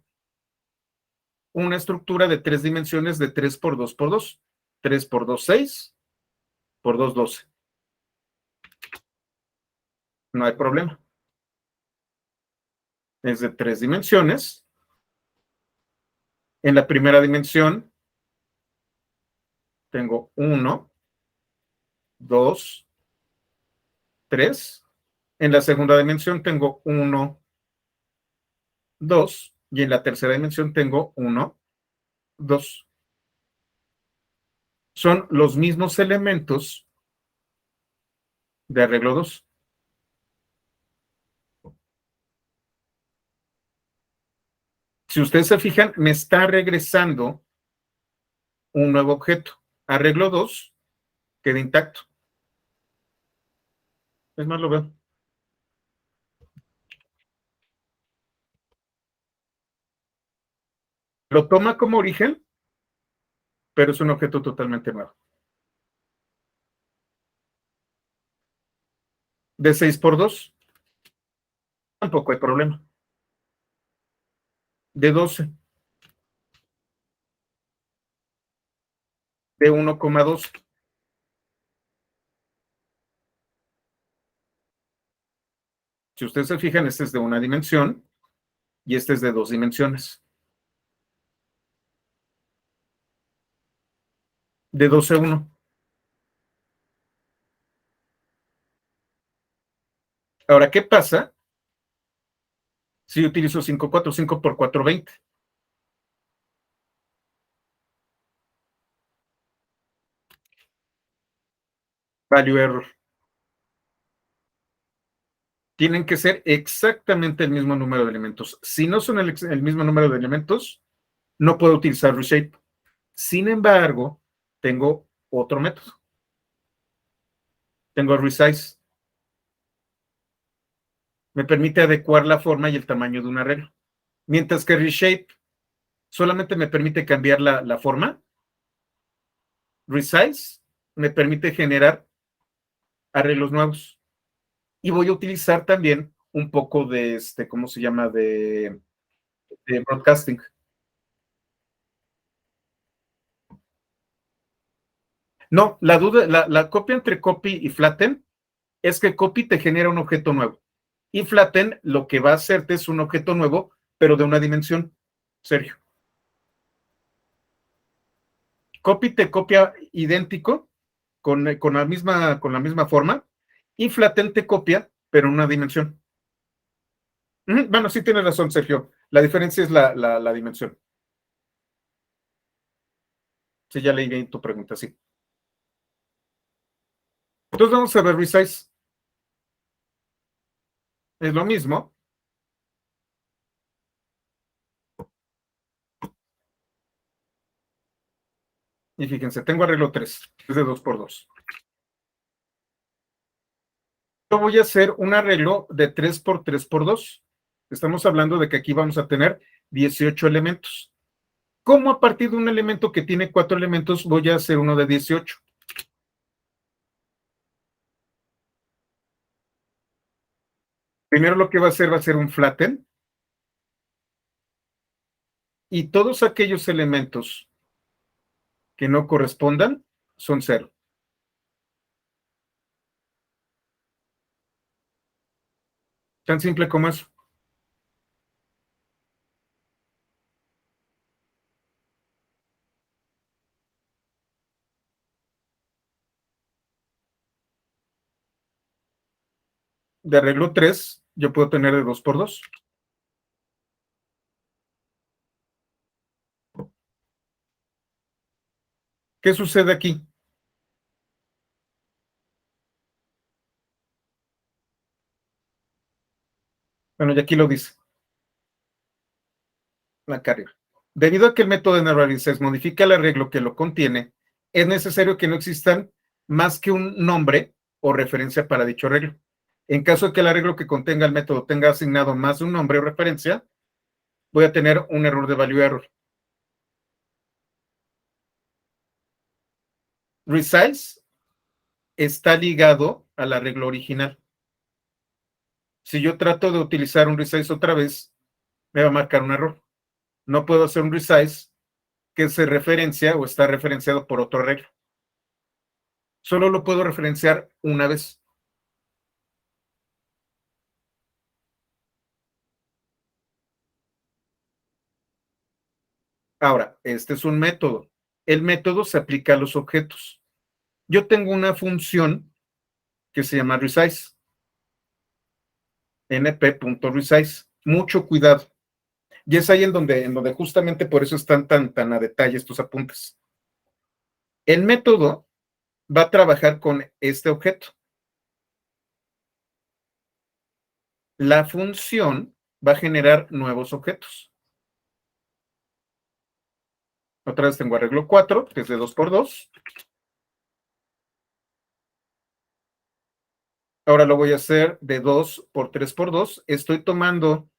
una estructura de 3 dimensiones de 3x2x2. 3x2, 6, por 2, 12. No hay problema. Es de 3 dimensiones. En la primera dimensión tengo 1, 2, 3. En la segunda dimensión tengo 1, 2, y en la tercera dimensión tengo 1, 2. Son los mismos elementos de arreglo 2. Si ustedes se fijan, me está regresando un nuevo objeto. Arreglo 2 queda intacto. Es más, lo veo. Lo toma como origen, pero es un objeto totalmente nuevo. De 6 por 2, tampoco hay problema. De 12, de 1,2. Si ustedes se fijan, este es de una dimensión y este es de 2 dimensiones. De 12 a 1. Ahora, ¿qué pasa si yo utilizo 5, 4, 5 por 4, 20? Value error. Tienen que ser exactamente el mismo número de elementos. Si no son el mismo número de elementos, no puedo utilizar reshape. Sin embargo, tengo otro método. Tengo resize. Me permite adecuar la forma y el tamaño de un arreglo. Mientras que reshape solamente me permite cambiar la forma. Resize me permite generar arreglos nuevos. Y voy a utilizar también un poco de ¿cómo se llama? De broadcasting. No, la duda, la copia entre copy y flatten es que copy te genera un objeto nuevo. Y flatten lo que va a hacerte es un objeto nuevo, pero de una dimensión. Sergio. Copy te copia idéntico, con la misma forma, y flatten te copia, pero en una dimensión. Bueno, sí tienes razón, Sergio. La diferencia es la dimensión. Sí, ya leí bien tu pregunta, sí. Entonces vamos a ver resize. Es lo mismo. Y fíjense, tengo arreglo 3, es de 2 por 2. Yo voy a hacer un arreglo de 3 por 3 por 2. Estamos hablando de que aquí vamos a tener 18 elementos. ¿Cómo a partir de un elemento que tiene 4 elementos voy a hacer uno de 18? Primero lo que va a ser un flatten. Y todos aquellos elementos que no correspondan son 0. Tan simple como eso. De arreglo 3, yo puedo tener de 2 por 2. ¿Qué sucede aquí? Bueno, y aquí lo dice. La carga. Debido a que el método de Narvaez modifica el arreglo que lo contiene, es necesario que no existan más que un nombre o referencia para dicho arreglo. En caso de que el arreglo que contenga el método tenga asignado más de un nombre o referencia, voy a tener un error de value error. Resize está ligado al arreglo original. Si yo trato de utilizar un resize otra vez, me va a marcar un error. No puedo hacer un resize que se referencia o está referenciado por otro arreglo. Solo lo puedo referenciar una vez. Ahora, este es un método. El método se aplica a los objetos. Yo tengo una función que se llama resize. np.resize. Mucho cuidado. Y es ahí en donde justamente por eso están tan a detalle estos apuntes. El método va a trabajar con este objeto. La función va a generar nuevos objetos. Otra vez tengo arreglo 4, que es de 2 por 2. Ahora lo voy a hacer de 2 por 3 por 2. Estoy tomando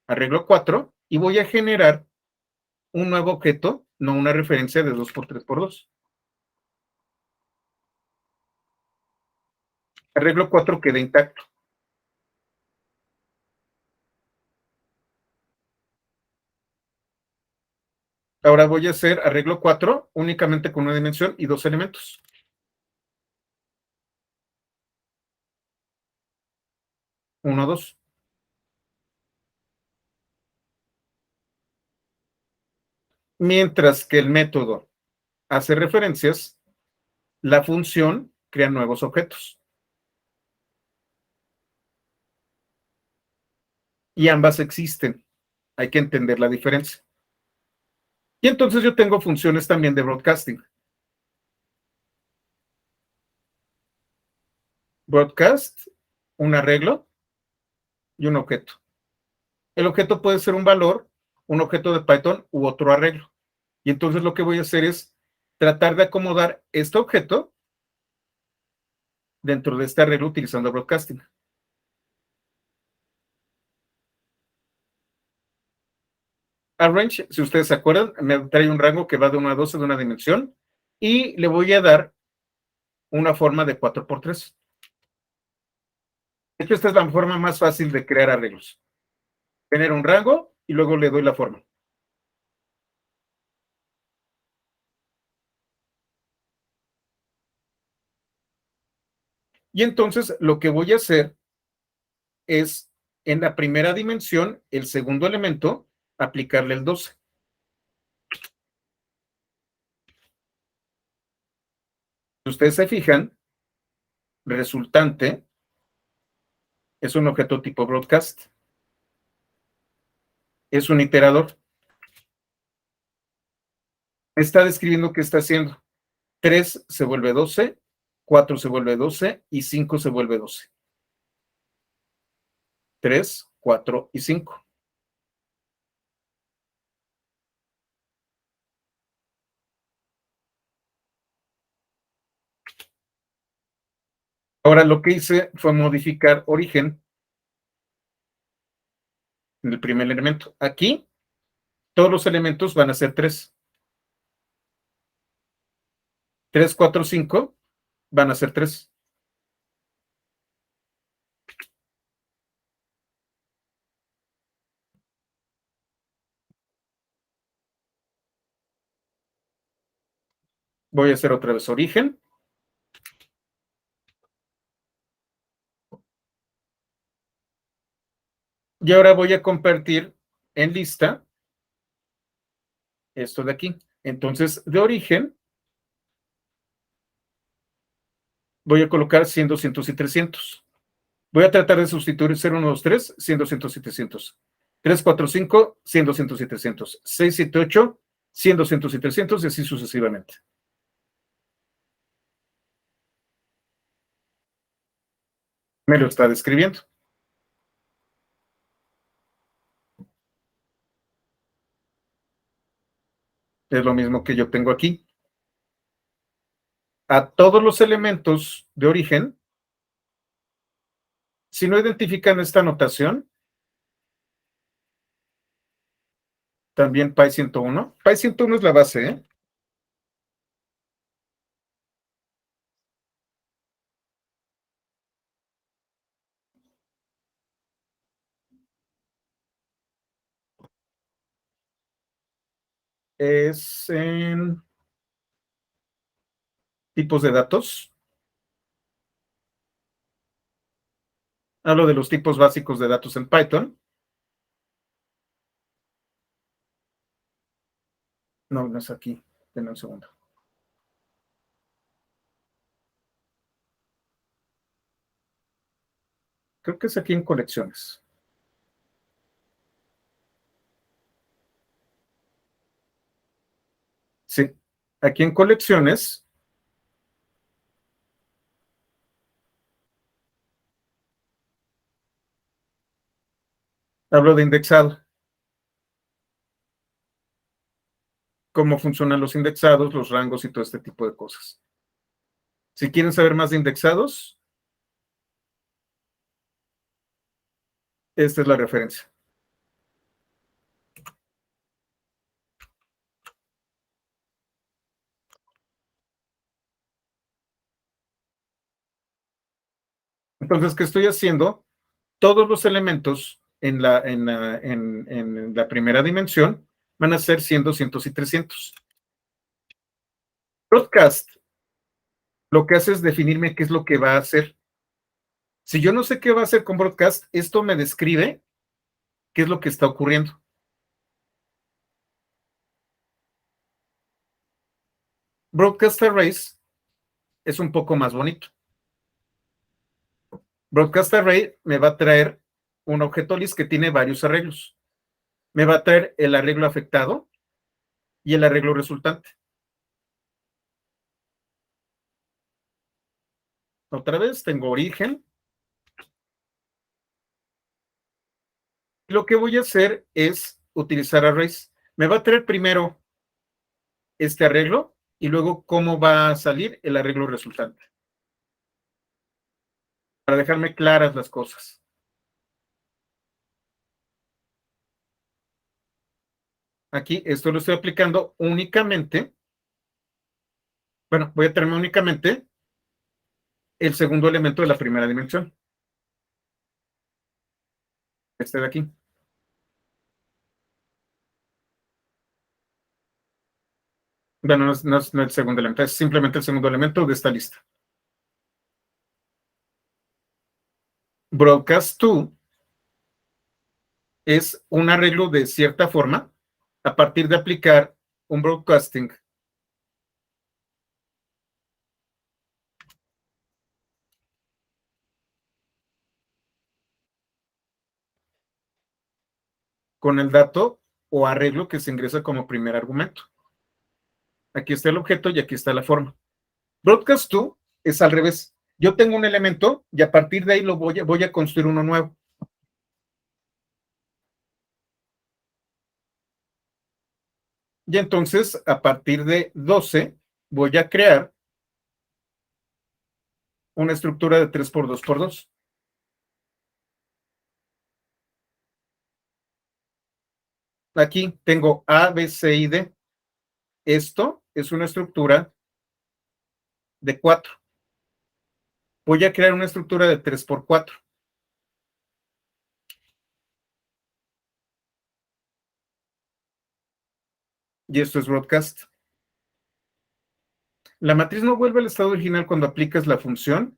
arreglo 4 y voy a generar un nuevo objeto, no una referencia de 2 por 3 por 2. Arreglo 4 queda intacto. Ahora voy a hacer arreglo 4 únicamente con una dimensión y 2 elementos. 1, 2. Mientras que el método hace referencias, la función crea nuevos objetos. Y ambas existen. Hay que entender la diferencia. Y entonces yo tengo funciones también de broadcasting. Broadcast, un arreglo y un objeto. El objeto puede ser un valor, un objeto de Python u otro arreglo. Y entonces lo que voy a hacer es tratar de acomodar este objeto dentro de este arreglo utilizando broadcasting. Arrange, si ustedes se acuerdan, me trae un rango que va de 1 a 12 de una dimensión y le voy a dar una forma de 4 por 3. De hecho, esta es la forma más fácil de crear arreglos. Tener un rango y luego le doy la forma. Y entonces lo que voy a hacer es, en la primera dimensión, el segundo elemento, aplicarle el 12. Si ustedes se fijan, resultante es un objeto tipo broadcast. Es un iterador. Está describiendo qué está haciendo. 3 se vuelve 12, 4 se vuelve 12 y 5 se vuelve 12. 3, 4 y 5. Ahora lo que hice fue modificar origen en el primer elemento. Aquí todos los elementos van a ser 3. 3, 4, 5 van a ser 3. Voy a hacer otra vez origen. Y ahora voy a convertir en lista esto de aquí. Entonces, de origen, voy a colocar 100, 200 y 300. Voy a tratar de sustituir 0, 1, 2, 3, 100, 200 y 300. 3, 4, 5, 100, 200 y 300. 6, 7, 8, 100, 200 y 300 y así sucesivamente. Me lo está describiendo. Es lo mismo que yo tengo aquí. A todos los elementos de origen, si no identifican esta notación, también Pi 101. Pi 101 es la base, ¿eh? Es en tipos de datos. Hablo de los tipos básicos de datos en Python. No, no es aquí. Denme un segundo. Creo que es aquí en colecciones. Sí. Aquí en colecciones, hablo de indexado. Cómo funcionan los indexados, los rangos y todo este tipo de cosas. Si quieren saber más de indexados, esta es la referencia. Entonces, ¿qué estoy haciendo? Todos los elementos en la primera dimensión van a ser 100, 200 y 300. Broadcast lo que hace es definirme qué es lo que va a hacer. Si yo no sé qué va a hacer con broadcast, esto me describe qué es lo que está ocurriendo. Broadcast arrays es un poco más bonito. Broadcast array me va a traer un objeto list que tiene varios arreglos. Me va a traer el arreglo afectado y el arreglo resultante. Otra vez tengo origen. Lo que voy a hacer es utilizar arrays. Me va a traer primero este arreglo y luego cómo va a salir el arreglo resultante. Para dejarme claras las cosas. Aquí esto lo estoy aplicando únicamente. Bueno, voy a traerme únicamente el segundo elemento de la primera dimensión. Este de aquí. Bueno, no es el segundo elemento, es simplemente el segundo elemento de esta lista. Broadcast to es un arreglo de cierta forma a partir de aplicar un broadcasting con el dato o arreglo que se ingresa como primer argumento. Aquí está el objeto y aquí está la forma. Broadcast to es al revés. Yo tengo un elemento y a partir de ahí voy a construir uno nuevo. Y entonces, a partir de 12, voy a crear una estructura de 3x2x2. Aquí tengo A, B, C y D. Esto es una estructura de 4. Voy a crear una estructura de 3x4. Y esto es broadcast. La matriz no vuelve al estado original cuando aplicas la función.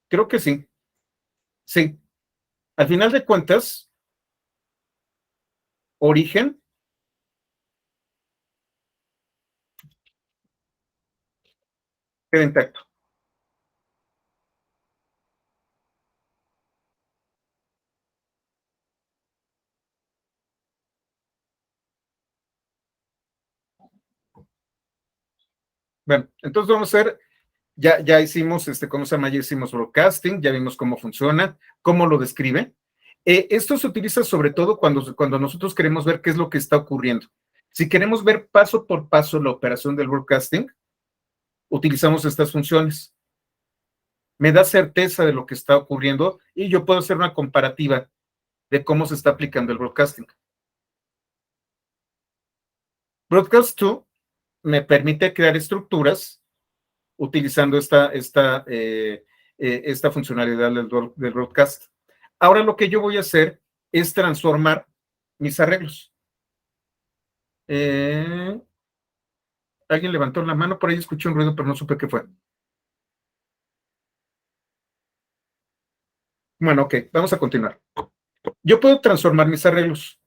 Creo que sí. Sí. Al final de cuentas, origen queda intacto. Bueno, entonces vamos a ver, ya hicimos, ¿cómo se llama? Ya hicimos broadcasting, ya vimos cómo funciona, cómo lo describe. Esto se utiliza sobre todo cuando nosotros queremos ver qué es lo que está ocurriendo. Si queremos ver paso por paso la operación del broadcasting, utilizamos estas funciones. Me da certeza de lo que está ocurriendo y yo puedo hacer una comparativa de cómo se está aplicando el broadcasting. Broadcast 2 me permite crear estructuras utilizando esta funcionalidad del broadcast. Ahora lo que yo voy a hacer es transformar mis arreglos. Alguien levantó la mano, por ahí escuché un ruido, pero no supe qué fue. Bueno, ok, vamos a continuar. Yo puedo transformar mis arreglos.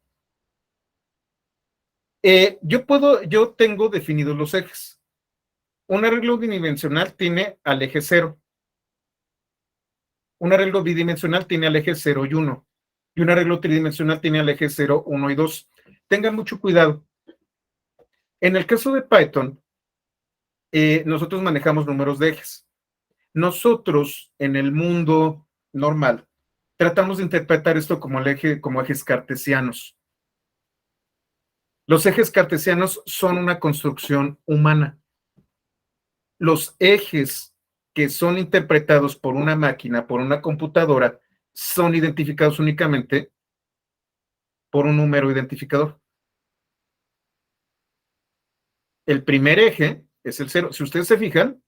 Yo tengo definidos los ejes. Un arreglo unidimensional tiene al eje 0. Un arreglo bidimensional tiene al eje 0 y 1. y un arreglo tridimensional tiene el eje 0, 1 y 2. Tengan mucho cuidado. En el caso de Python, nosotros manejamos números de ejes. Nosotros, en el mundo normal, tratamos de interpretar esto como ejes cartesianos. Los ejes cartesianos son una construcción humana. Los ejes que son interpretados por una máquina, por una computadora, son identificados únicamente por un número identificador. El primer eje es el 0. Si ustedes se fijan,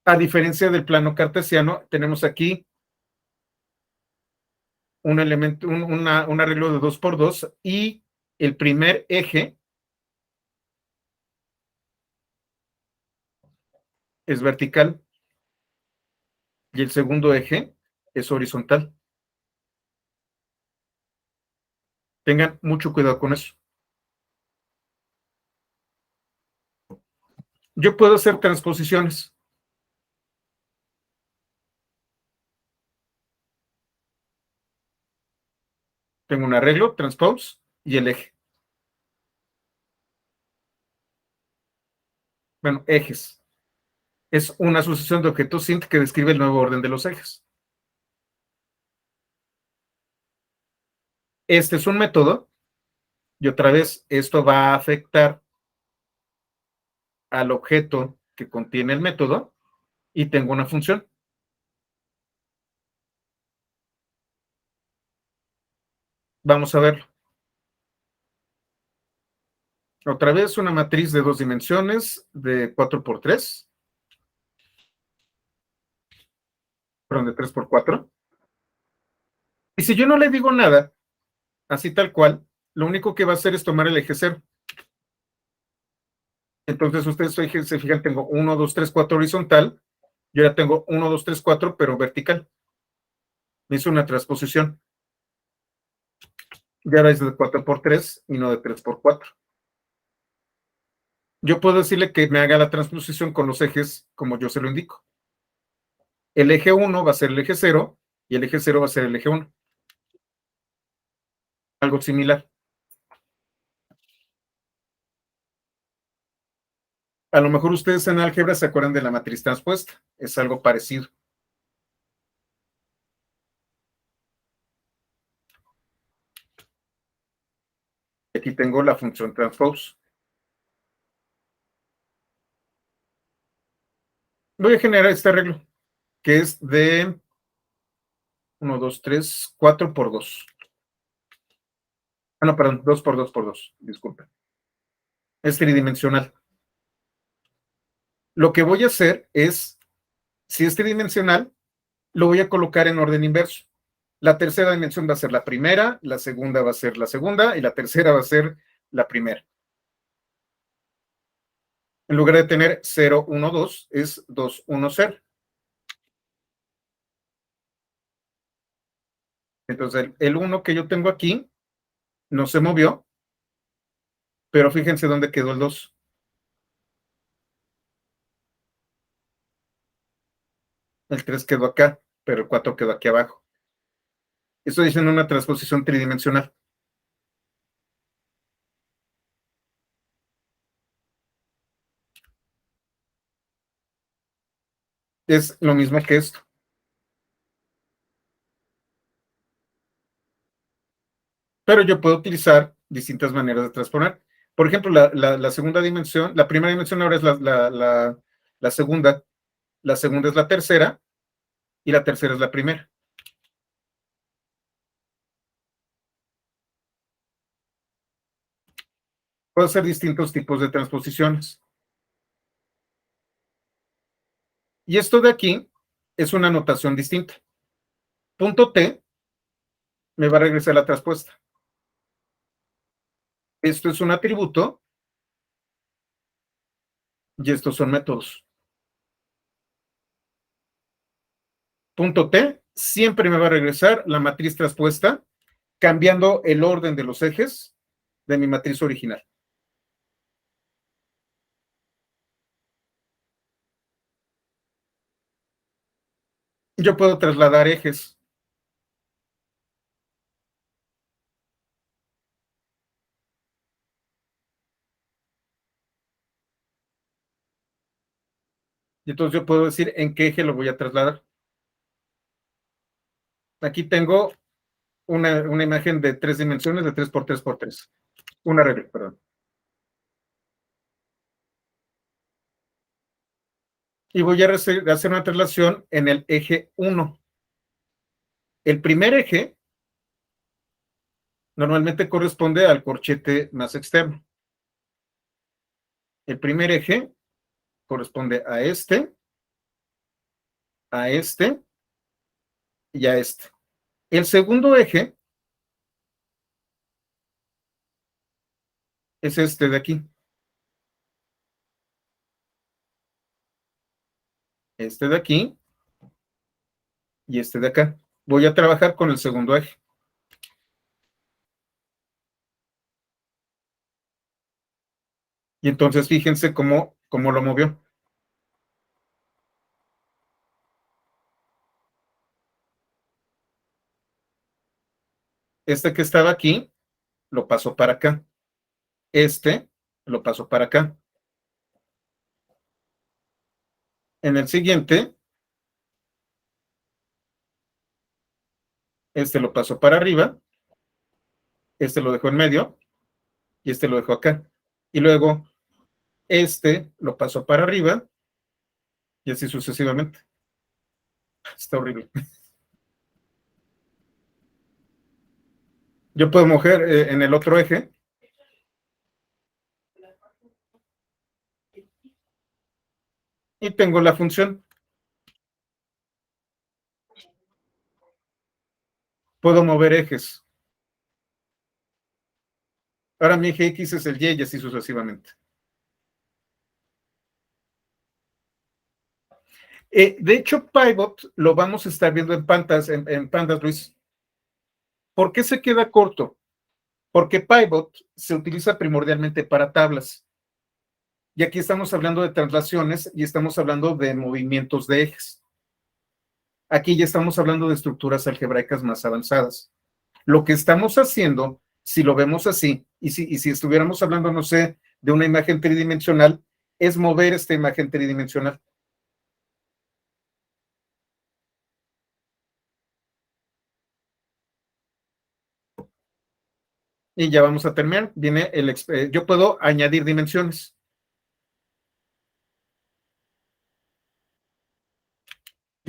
a diferencia del plano cartesiano, tenemos aquí un elemento, un arreglo de 2 por 2 y el primer eje es vertical y el segundo eje es horizontal. Tengan mucho cuidado con eso. Yo puedo hacer transposiciones. Tengo un arreglo, transpose y el eje. Bueno, ejes. Es una sucesión de objetos int que describe el nuevo orden de los ejes. Este es un método y otra vez esto va a afectar al objeto que contiene el método y tengo una función. Vamos a verlo. Otra vez una matriz de 2 dimensiones de 4 por 3. Perdón, de 3 por 4. Y si yo no le digo nada, así tal cual, lo único que va a hacer es tomar el eje 0. Entonces ustedes se fijan, tengo 1, 2, 3, 4 horizontal. Yo ya tengo 1, 2, 3, 4, pero vertical. Me hizo una transposición. Ya ahora es de 4 por 3 y no de 3 por 4. Yo puedo decirle que me haga la transposición con los ejes como yo se lo indico. El eje 1 va a ser el eje 0 y el eje 0 va a ser el eje 1. Algo similar. A lo mejor ustedes en álgebra se acuerdan de la matriz transpuesta. Es algo parecido. Aquí tengo la función transpose. Voy a generar este arreglo, que es de 1, 2, 3, 4 por 2. Ah, no, perdón, 2 por 2 por 2. Disculpen. Es tridimensional. Lo que voy a hacer es, si es tridimensional, lo voy a colocar en orden inverso. La tercera dimensión va a ser la primera, la segunda va a ser la segunda y la tercera va a ser la primera. En lugar de tener 0, 1, 2, es 2, 1, 0. Entonces, el 1 que yo tengo aquí no se movió, pero fíjense dónde quedó el 2. El 3 quedó acá, pero el 4 quedó aquí abajo. Estoy diciendo una transposición tridimensional. Es lo mismo que esto. Pero yo puedo utilizar distintas maneras de transponer. Por ejemplo, la segunda dimensión, la primera dimensión ahora es la segunda es la tercera y la tercera es la primera. Puedo hacer distintos tipos de transposiciones. Y esto de aquí es una notación distinta. Punto T me va a regresar la transpuesta. Esto es un atributo y estos son métodos. Punto T siempre me va a regresar la matriz transpuesta, cambiando el orden de los ejes de mi matriz original. Yo puedo trasladar ejes. Y entonces yo puedo decir en qué eje lo voy a trasladar. Aquí tengo una imagen de 3 dimensiones, de 3 por 3 por 3. Una regla, perdón. Y voy a hacer una traslación en el eje 1. El primer eje normalmente corresponde al corchete más externo. El primer eje corresponde a este y a este. El segundo eje es este de aquí. Este de aquí y este de acá. Voy a trabajar con el segundo eje. Y entonces fíjense cómo lo movió. Este que estaba aquí, lo paso para acá. Este, lo paso para acá. En el siguiente, este lo paso para arriba. Este lo dejo en medio. Y este lo dejo acá. Y luego, este lo paso para arriba. Y así sucesivamente. Está horrible. Yo puedo mover en el otro eje. Y tengo la función. Puedo mover ejes. Ahora mi eje X es el Y y así sucesivamente. De hecho, Pivot lo vamos a estar viendo en Pandas, Luis. ¿Por qué se queda corto? Porque Pivot se utiliza primordialmente para tablas. Y aquí estamos hablando de traslaciones y estamos hablando de movimientos de ejes. Aquí ya estamos hablando de estructuras algebraicas más avanzadas. Lo que estamos haciendo, si lo vemos así, y si estuviéramos hablando, no sé, de una imagen tridimensional, es mover esta imagen tridimensional. Y ya vamos a terminar. Viene yo puedo añadir dimensiones.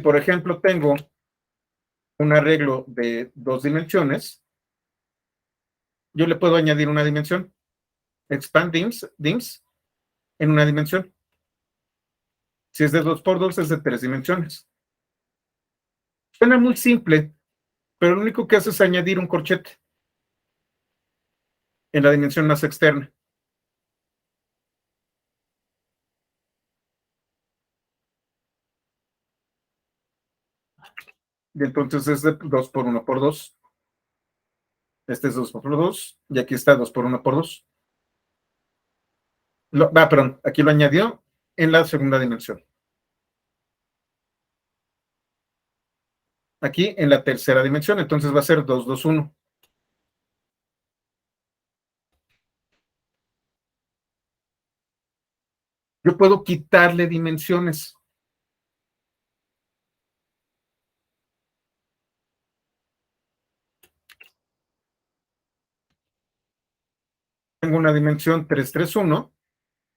Por ejemplo, tengo un arreglo de 2 dimensiones, yo le puedo añadir una dimensión. Expand dims en una dimensión. Si es de 2 por 2 es de 3 dimensiones. Suena muy simple, pero lo único que hace es añadir un corchete en la dimensión más externa. Y entonces es de 2 por 1 por 2. Este es 2 por 2 y aquí está 2 por 1 por 2. Perdón, aquí lo añadió en la segunda dimensión. Aquí en la tercera dimensión, entonces va a ser 2, 2, 1. Yo puedo quitarle dimensiones. Tengo una dimensión 3, 3, 1.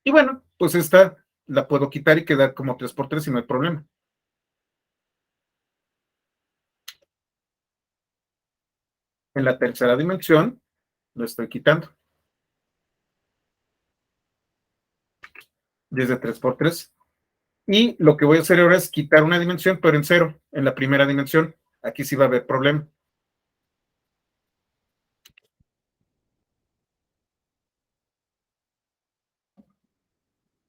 Y bueno, pues esta la puedo quitar y quedar como 3 por 3 y no hay problema. En la tercera dimensión lo estoy quitando. Desde 3 por 3. Y lo que voy a hacer ahora es quitar una dimensión, pero en cero, en la primera dimensión. Aquí sí va a haber problema.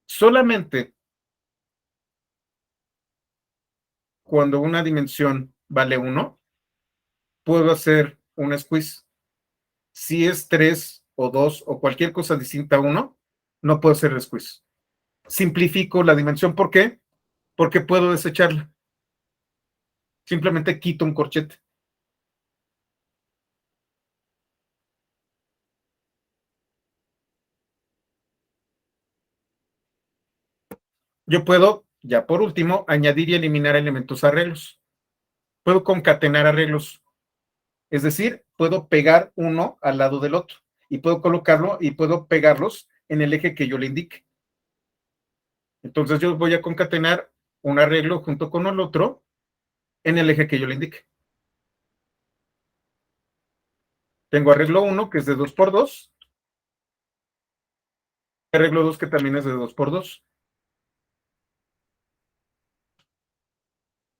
Solamente cuando una dimensión vale 1, puedo hacer un squeeze. Si es 3 o 2 o cualquier cosa distinta a 1, no puedo hacer squeeze. Simplifico la dimensión. ¿Por qué? Porque puedo desecharla. Simplemente quito un corchete. Yo puedo Ya por último, añadir y eliminar elementos arreglos. Puedo concatenar arreglos, es decir, puedo pegar uno al lado del otro y puedo colocarlo y puedo pegarlos en el eje que yo le indique. Entonces yo voy a concatenar un arreglo junto con el otro en el eje que yo le indique. Tengo arreglo 1, que es de 2 por 2. Arreglo 2, que también es de 2 por 2.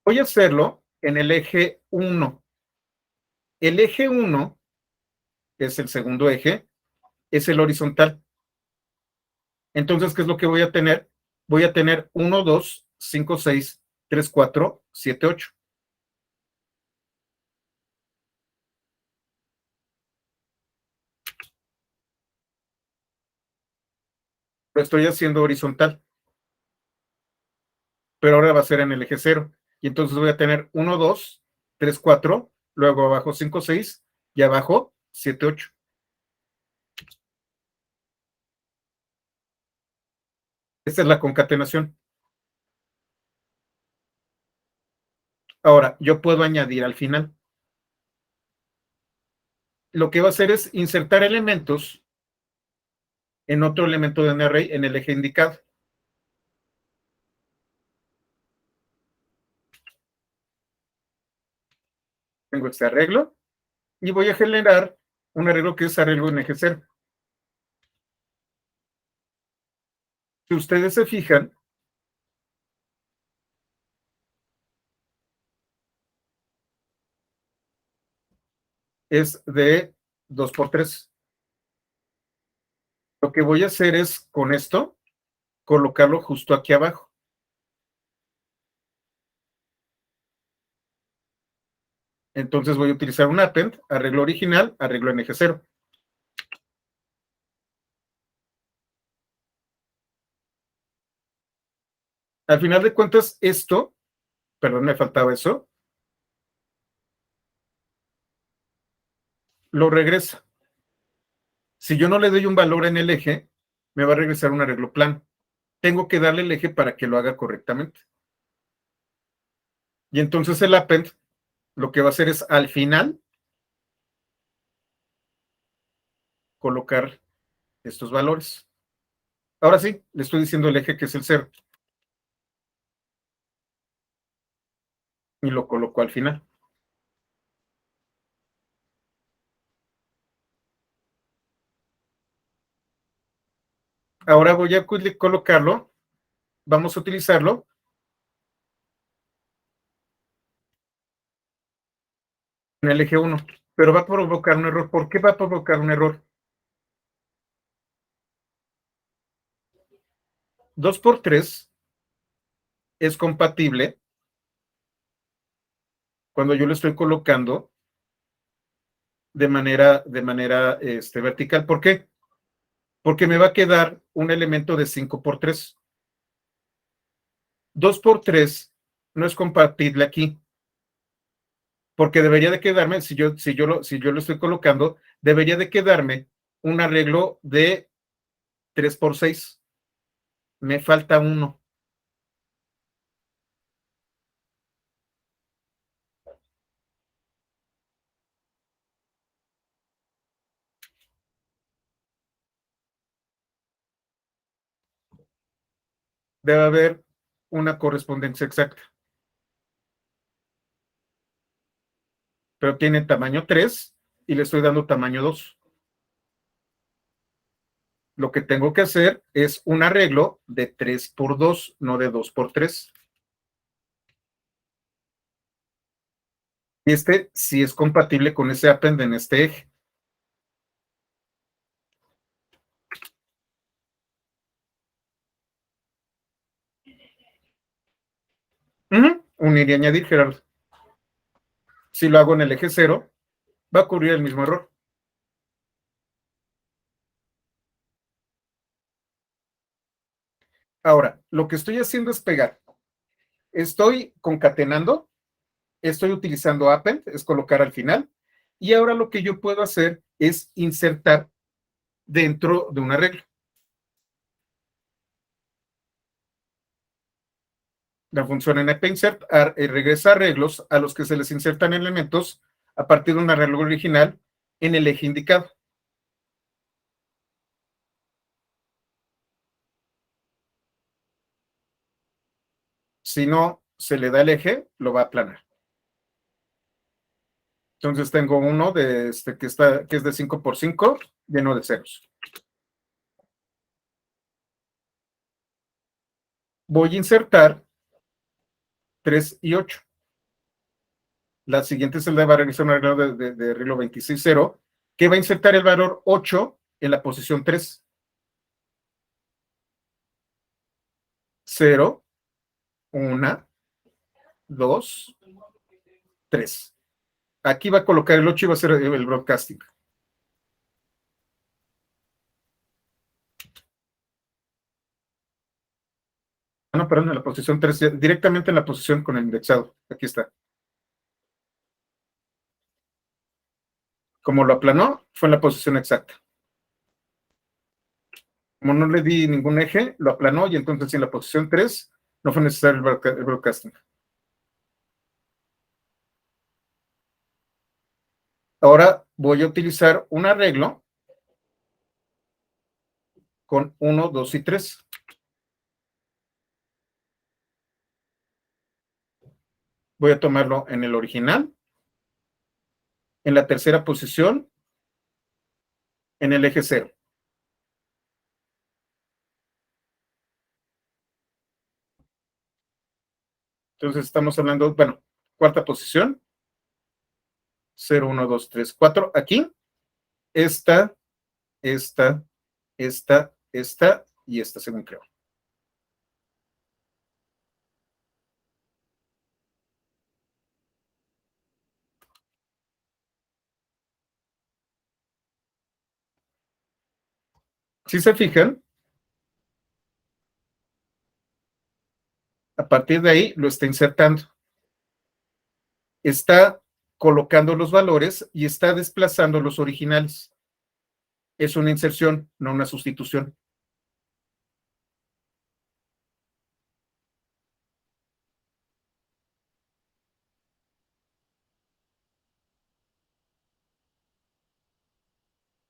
Voy a hacerlo en el eje 1. El eje 1, que es el segundo eje, es el horizontal. Entonces, ¿qué es lo que voy a tener? Voy a tener 1, 2, 5, 6, 3, 4, 7, 8. Lo estoy haciendo horizontal, pero ahora va a ser en el eje 0. Y entonces voy a tener 1, 2, 3, 4, luego abajo 5, 6 y abajo 7, 8. Esta es la concatenación. Ahora, yo puedo añadir al final. Lo que va a hacer es insertar elementos en otro elemento de un array en el eje indicado. Tengo este arreglo y voy a generar un arreglo que es arreglo en eje 0. Si ustedes se fijan, es de 2 por 3. Lo que voy a hacer es con esto colocarlo justo aquí abajo. Entonces voy a utilizar un append, arreglo original, arreglo en eje 0. Al final de cuentas, esto, perdón, me faltaba eso, lo regresa. Si yo no le doy un valor en el eje, me va a regresar un arreglo plano. Tengo que darle el eje para que lo haga correctamente. Y entonces el append lo que va a hacer es al final colocar estos valores. Ahora sí, le estoy diciendo el eje que es el 0 y lo coloco al final. Ahora voy a colocarlo, vamos a utilizarlo en el eje 1, pero va a provocar un error. ¿Por qué va a provocar un error? 2 por 3 es compatible cuando yo lo estoy colocando de manera vertical. ¿Por qué? Porque me va a quedar un elemento de 5 por 3. 2 por 3 no es compatible aquí, porque debería de quedarme, si yo lo estoy colocando, debería de quedarme un arreglo de 3 por 6. Me falta uno. Debe haber una correspondencia exacta, pero tiene tamaño 3 y le estoy dando tamaño 2. Lo que tengo que hacer es un arreglo de 3 por 2, no de 2 por 3. Y este sí es compatible con ese append en este eje. Unir y añadir, Gerardo. Si lo hago en el eje 0, va a ocurrir el mismo error. Ahora, lo que estoy haciendo es pegar. Estoy concatenando, estoy utilizando append, es colocar al final, y ahora lo que yo puedo hacer es insertar dentro de un arreglo. La función npinsert regresa arreglos a los que se les insertan elementos a partir de un arreglo original en el eje indicado. Si no se le da el eje, lo va a aplanar. Entonces tengo uno que es de 5 por 5, lleno de ceros. Voy a insertar 3 y 8. La siguiente celda va a realizar un arreglo de arreglo 26,0, que va a insertar el valor 8 en la posición 3. 0, 1, 2, 3. Aquí va a colocar el 8 y va a ser el broadcasting. No, perdón, en la posición 3, directamente en la posición con el indexado. Aquí está. Como lo aplanó, fue en la posición exacta. Como no le di ningún eje, lo aplanó y entonces en la posición 3 no fue necesario el broadcasting. Ahora voy a utilizar un arreglo con 1, 2 y 3. Voy a tomarlo en el original, en la tercera posición, en el eje 0. Entonces estamos hablando, bueno, cuarta posición, 0, 1, 2, 3, 4. Aquí, esta y esta, según creo. Si se fijan, a partir de ahí lo está insertando. Está colocando los valores y está desplazando los originales. Es una inserción, no una sustitución.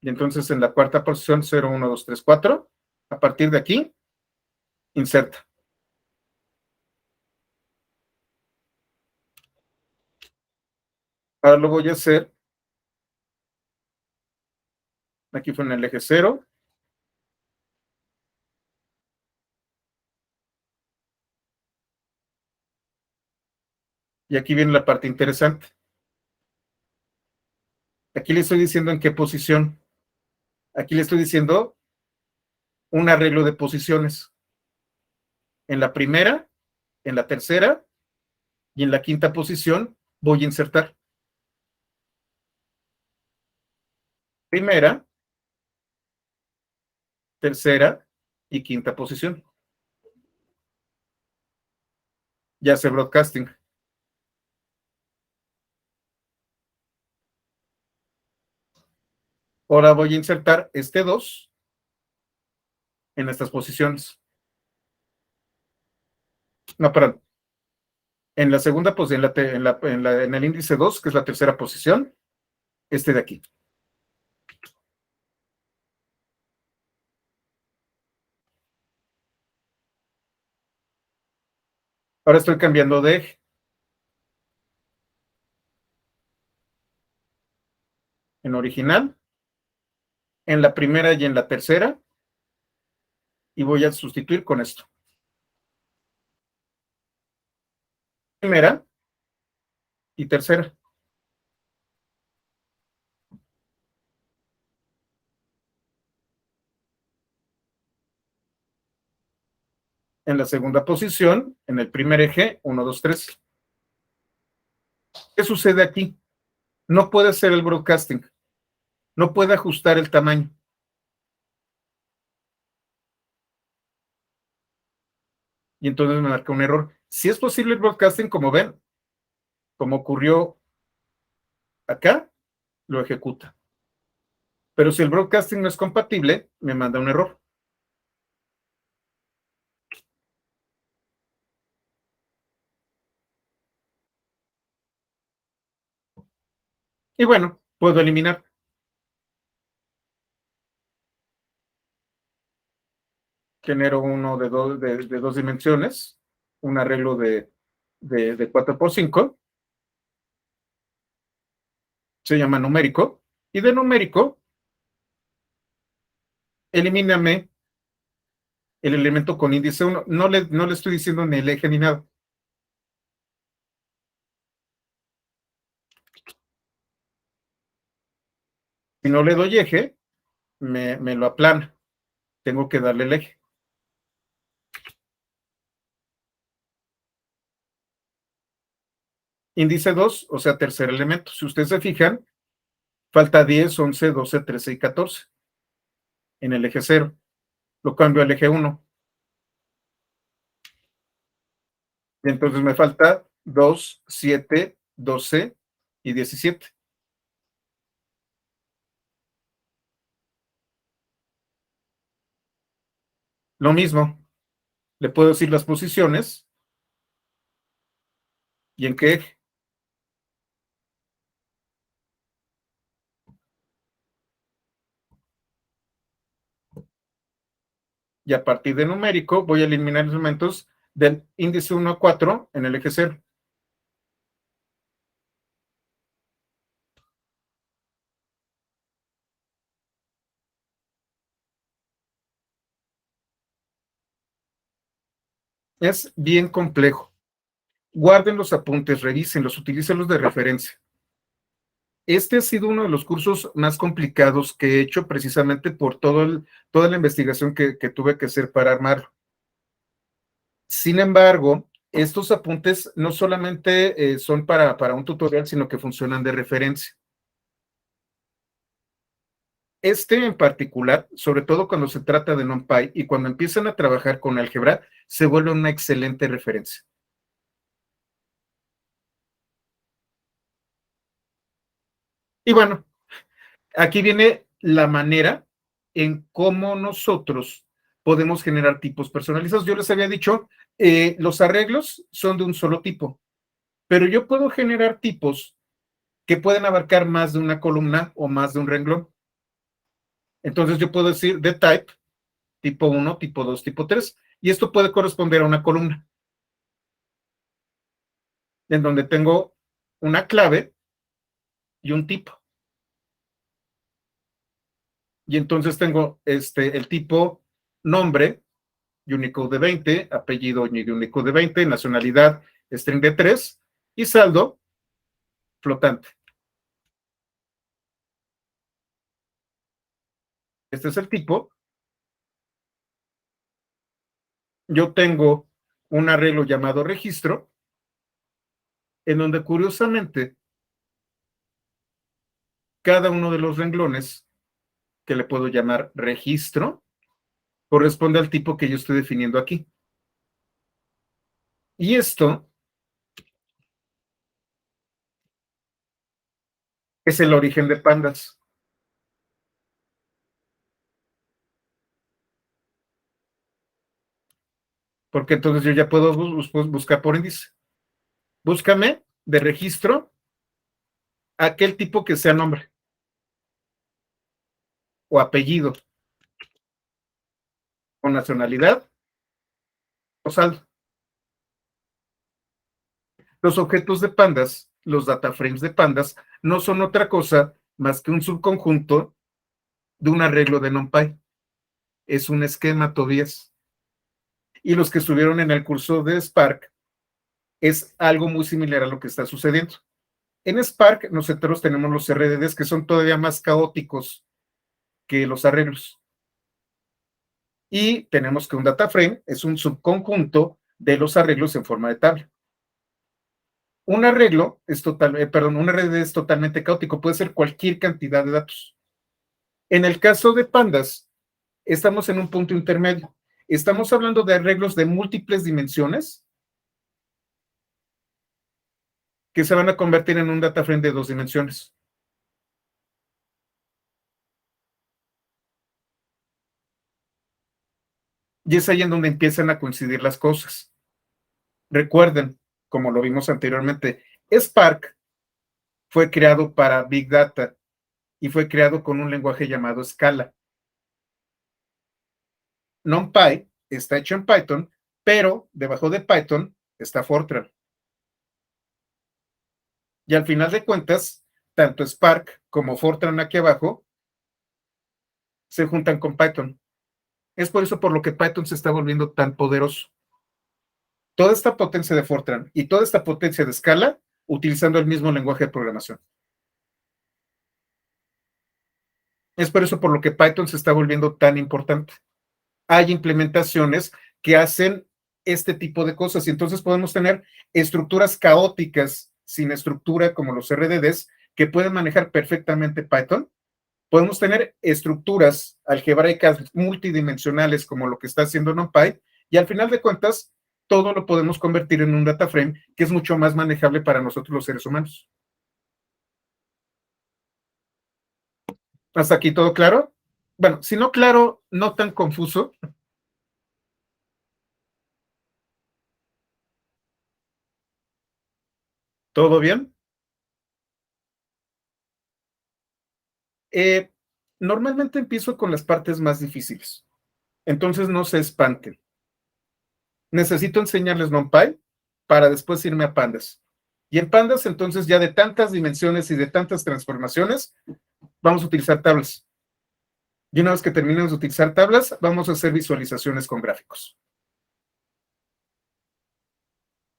Y entonces en la cuarta posición, 0, 1, 2, 3, 4, a partir de aquí, inserta. Ahora lo voy a hacer. Aquí fue en el eje 0. Y aquí viene la parte interesante. Aquí le estoy diciendo en qué posición. Aquí le estoy diciendo un arreglo de posiciones. En la primera, en la tercera y en la quinta posición voy a insertar. Primera, tercera y quinta posición. Ya hace broadcasting. Ahora voy a insertar este 2 en estas posiciones. No, perdón. En la segunda posición, en el índice 2, que es la tercera posición, este de aquí. Ahora estoy cambiando de eje. En original, en la primera y en la tercera, y voy a sustituir con esto. Primera y tercera. En la segunda posición, en el primer eje, 1, 2, 3. ¿Qué sucede aquí? No puede hacer el broadcasting. No puede ajustar el tamaño. Y entonces me marca un error. Si es posible el broadcasting, como ven, como ocurrió acá, lo ejecuta. Pero si el broadcasting no es compatible, me manda un error. Y bueno, puedo eliminar. Genero uno de dos dimensiones, un arreglo de 4 por 5, se llama numérico, y de numérico, elimíname el elemento con índice 1. No le estoy diciendo ni el eje ni nada. Si no le doy eje, me lo aplana. Tengo que darle el eje. Índice 2, o sea, tercer elemento. Si ustedes se fijan, falta 10, 11, 12, 13 y 14 en el eje 0. Lo cambio al eje 1. Y entonces me falta 2, 7, 12 y 17. Lo mismo, le puedo decir las posiciones y en qué eje. Y a partir de numérico voy a eliminar los elementos del índice 1 a 4 en el eje 0. Es bien complejo. Guarden los apuntes, revísenlos, utilícenlos de referencia. Este ha sido uno de los cursos más complicados que he hecho precisamente por toda la investigación que tuve que hacer para armarlo. Sin embargo, estos apuntes no solamente son para un tutorial, sino que funcionan de referencia. Este en particular, sobre todo cuando se trata de NumPy y cuando empiezan a trabajar con álgebra, se vuelve una excelente referencia. Y bueno, aquí viene la manera en cómo nosotros podemos generar tipos personalizados. Yo les había dicho, los arreglos son de un solo tipo, pero yo puedo generar tipos que pueden abarcar más de una columna o más de un renglón. Entonces yo puedo decir de type, tipo 1, tipo 2, tipo 3, y esto puede corresponder a una columna, en donde tengo una clave y un tipo. Y entonces tengo el tipo nombre, Unicode de 20, apellido Unicode de 20, nacionalidad string de 3 y saldo flotante. Este es el tipo. Yo tengo un arreglo llamado registro, en donde curiosamente cada uno de los renglones, que le puedo llamar registro, corresponde al tipo que yo estoy definiendo aquí. Y esto es el origen de pandas. Porque entonces yo ya puedo buscar por índice. Búscame de registro aquel tipo que sea nombre o apellido o nacionalidad o saldo. Los objetos de pandas, los data frames de pandas, no son otra cosa más que un subconjunto de un arreglo de NumPy. Es un esquema, Tobías. Y los que estuvieron en el curso de Spark, es algo muy similar a lo que está sucediendo. En Spark, nosotros tenemos los RDDs que son todavía más caóticos que los arreglos. Y tenemos que un data frame es un subconjunto de los arreglos en forma de tabla. Un arreglo es un RDD es totalmente caótico, puede ser cualquier cantidad de datos. En el caso de pandas, estamos en un punto intermedio. Estamos hablando de arreglos de múltiples dimensiones que se van a convertir en un data frame de 2 dimensiones. Y es ahí en donde empiezan a coincidir las cosas. Recuerden, como lo vimos anteriormente, Spark fue creado para Big Data y fue creado con un lenguaje llamado Scala. NumPy está hecho en Python, pero debajo de Python está Fortran. Y al final de cuentas, tanto Spark como Fortran aquí abajo se juntan con Python. Es por eso por lo que Python se está volviendo tan poderoso. Toda esta potencia de Fortran y toda esta potencia de Scala utilizando el mismo lenguaje de programación. Es por eso por lo que Python se está volviendo tan importante. Hay implementaciones que hacen este tipo de cosas y entonces podemos tener estructuras caóticas sin estructura como los RDDs que pueden manejar perfectamente Python. Podemos tener estructuras algebraicas multidimensionales como lo que está haciendo NumPy y al final de cuentas todo lo podemos convertir en un data frame que es mucho más manejable para nosotros los seres humanos. ¿Hasta aquí todo claro? Bueno, si no claro, no tan confuso. ¿Todo bien? Eh, Normalmente empiezo con las partes más difíciles, entonces no se espanten. Necesito enseñarles NumPy para después irme a Pandas. Y en Pandas, entonces, ya de tantas dimensiones y de tantas transformaciones, vamos a utilizar tablas. Y una vez que terminemos de utilizar tablas, vamos a hacer visualizaciones con gráficos.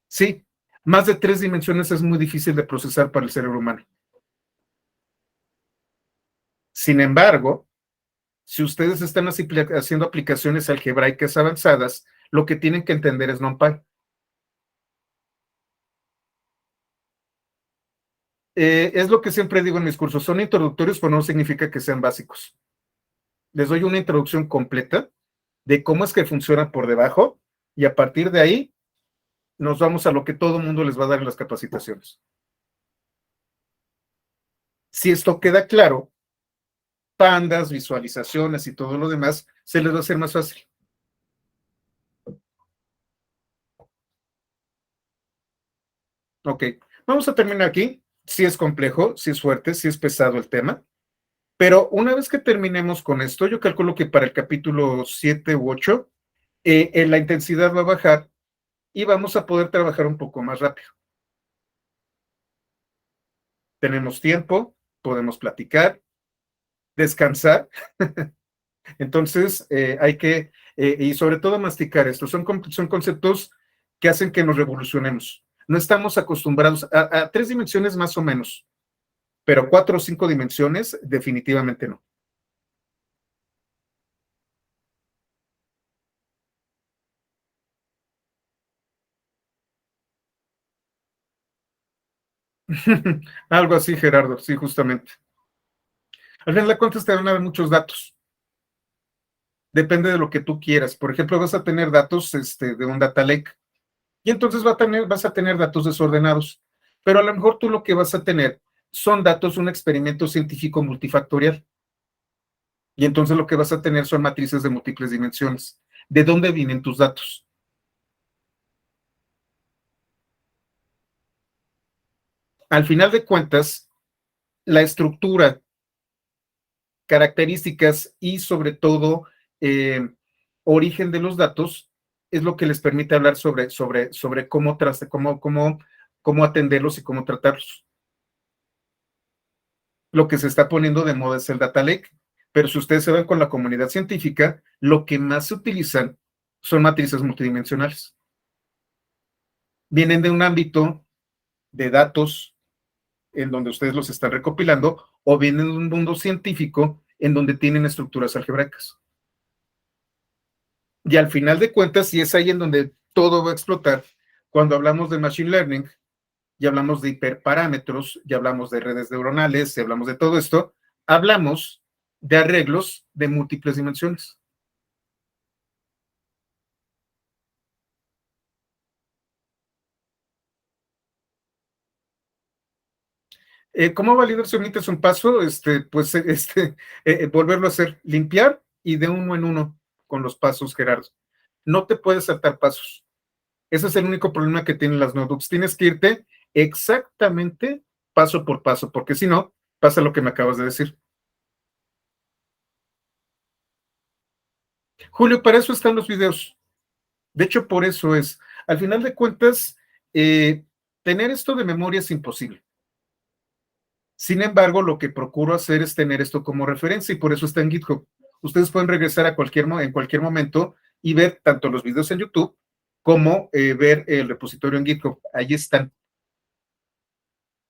Sí, más de 3 dimensiones es muy difícil de procesar para el cerebro humano. Sin embargo, si ustedes están haciendo aplicaciones algebraicas avanzadas, lo que tienen que entender es NumPy. Es lo que siempre digo en mis cursos, son introductorios, pero no significa que sean básicos. Les doy una introducción completa de cómo es que funciona por debajo y a partir de ahí nos vamos a lo que todo el mundo les va a dar en las capacitaciones. Si esto queda claro, pandas, visualizaciones y todo lo demás, se les va a hacer más fácil. Ok, vamos a terminar aquí. Sí es complejo, sí es fuerte, sí es pesado el tema, pero una vez que terminemos con esto, yo calculo que para el capítulo 7 u 8, la intensidad va a bajar y vamos a poder trabajar un poco más rápido. Tenemos tiempo, podemos platicar, descansar. Entonces, hay que, y sobre todo masticar esto. Son conceptos que hacen que nos revolucionemos. No estamos acostumbrados a 3 dimensiones más o menos, pero 4 o 5 dimensiones definitivamente no. Algo así, Gerardo, sí, justamente. Al final de cuentas te van a dar muchos datos. Depende de lo que tú quieras. Por ejemplo, vas a tener datos de un data lake y entonces vas a tener datos desordenados. Pero a lo mejor tú lo que vas a tener son datos de un experimento científico multifactorial. Y entonces lo que vas a tener son matrices de múltiples dimensiones. ¿De dónde vienen tus datos? Al final de cuentas, la estructura, características y sobre todo origen de los datos es lo que les permite hablar sobre cómo atenderlos y cómo tratarlos. Lo que se está poniendo de moda es el data lake, pero si ustedes se van con la comunidad científica, lo que más se utilizan son matrices multidimensionales. Vienen de un ámbito de datos en donde ustedes los están recopilando o vienen de un mundo científico en donde tienen estructuras algebraicas. Y al final de cuentas, sí es ahí en donde todo va a explotar. Cuando hablamos de machine learning, y hablamos de hiperparámetros, ya hablamos de redes neuronales, y hablamos de todo esto, hablamos de arreglos de múltiples dimensiones. ¿Cómo validar si omites un paso? Pues volverlo a hacer, limpiar y de uno en uno con los pasos, Gerardo. No te puedes saltar pasos. Ese es el único problema que tienen las notebooks. Tienes que irte exactamente paso por paso, porque si no, pasa lo que me acabas de decir. Julio, para eso están los videos. De hecho, por eso es. Al final de cuentas, tener esto de memoria es imposible. Sin embargo, lo que procuro hacer es tener esto como referencia y por eso está en GitHub. Ustedes pueden regresar en cualquier momento y ver tanto los videos en YouTube como ver el repositorio en GitHub. Ahí están.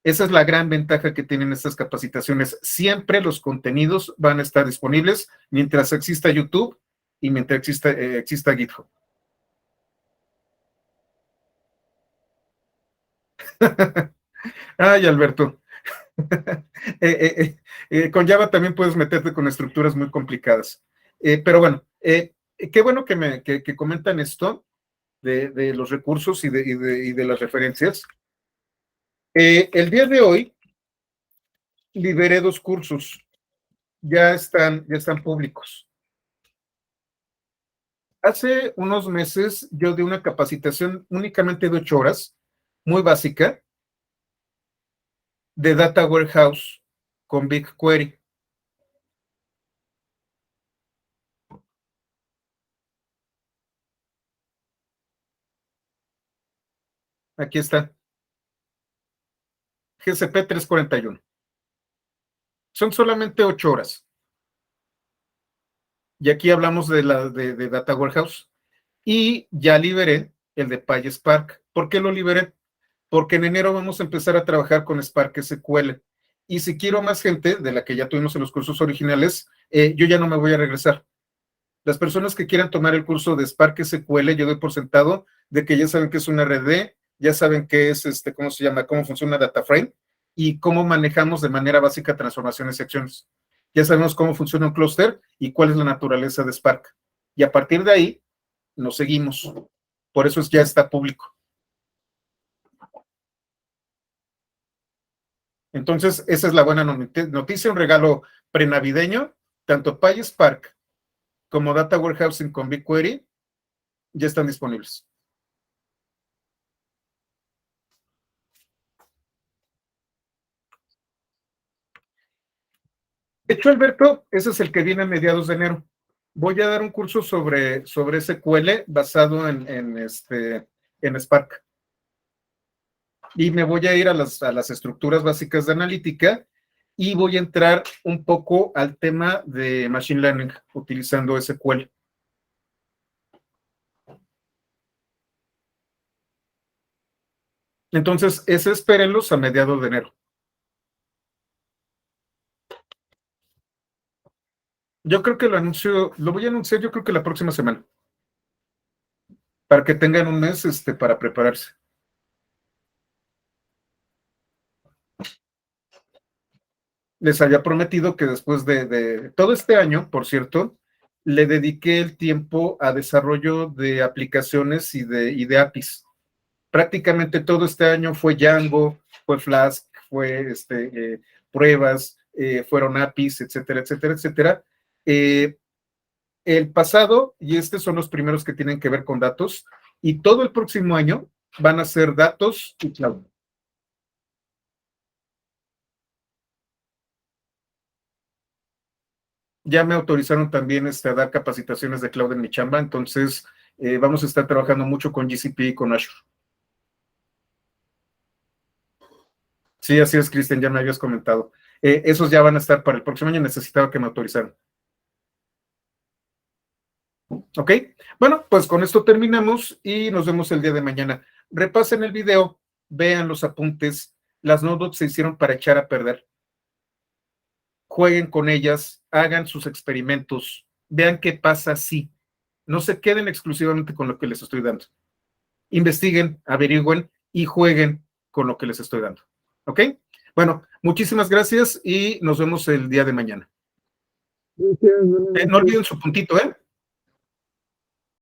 Esa es la gran ventaja que tienen estas capacitaciones. Siempre los contenidos van a estar disponibles mientras exista YouTube y mientras exista GitHub. Ay, Alberto. Con Java también puedes meterte con estructuras muy complicadas. Pero bueno, qué bueno que comentan esto de los recursos y de las referencias. El día de hoy liberé 2 cursos. Ya están públicos. Hace unos meses yo di una capacitación únicamente de 8 horas, muy básica, de Data Warehouse con BigQuery. Aquí está. GCP 341. Son solamente 8 horas. Y aquí hablamos de Data Warehouse. Y ya liberé el de PySpark. ¿Por qué lo liberé? Porque en enero vamos a empezar a trabajar con Spark SQL. Y si quiero más gente de la que ya tuvimos en los cursos originales, yo ya no me voy a regresar. Las personas que quieran tomar el curso de Spark SQL, yo doy por sentado de que ya saben qué es una RD, ya saben qué es, ¿cómo se llama? Cómo funciona DataFrame y cómo manejamos de manera básica transformaciones y acciones. Ya sabemos cómo funciona un clúster y cuál es la naturaleza de Spark. Y a partir de ahí, nos seguimos. Por eso ya está público. Entonces, esa es la buena noticia, un regalo prenavideño, tanto PySpark como Data Warehousing con BigQuery ya están disponibles. De hecho, Alberto, ese es el que viene a mediados de enero. Voy a dar un curso sobre SQL basado en Spark. Y me voy a ir a las estructuras básicas de analítica y voy a entrar un poco al tema de Machine Learning utilizando SQL. Entonces, ese espérenlos a mediados de enero. Yo creo que lo voy a anunciar yo creo que la próxima semana, para que tengan un mes para prepararse. Les había prometido que después de todo este año, por cierto, le dediqué el tiempo a desarrollo de aplicaciones y de APIs. Prácticamente todo este año fue Django, fue Flask, fue pruebas, fueron APIs, etcétera, etcétera, etcétera. El pasado y son los primeros que tienen que ver con datos y todo el próximo año van a ser datos y cloud. Ya me autorizaron también a dar capacitaciones de cloud en mi chamba, entonces vamos a estar trabajando mucho con GCP y con Azure. Sí, así es, Cristian, ya me habías comentado. Esos ya van a estar para el próximo año, necesitaba que me autorizaran. ¿Ok? Bueno, pues con esto terminamos y nos vemos el día de mañana. Repasen el video, vean los apuntes, las notebooks se hicieron para echar a perder. Jueguen con ellas, hagan sus experimentos, vean qué pasa si. No se queden exclusivamente con lo que les estoy dando. Investiguen, averigüen y jueguen con lo que les estoy dando. ¿Ok? Bueno, muchísimas gracias y nos vemos el día de mañana. No olviden su puntito, ¿eh?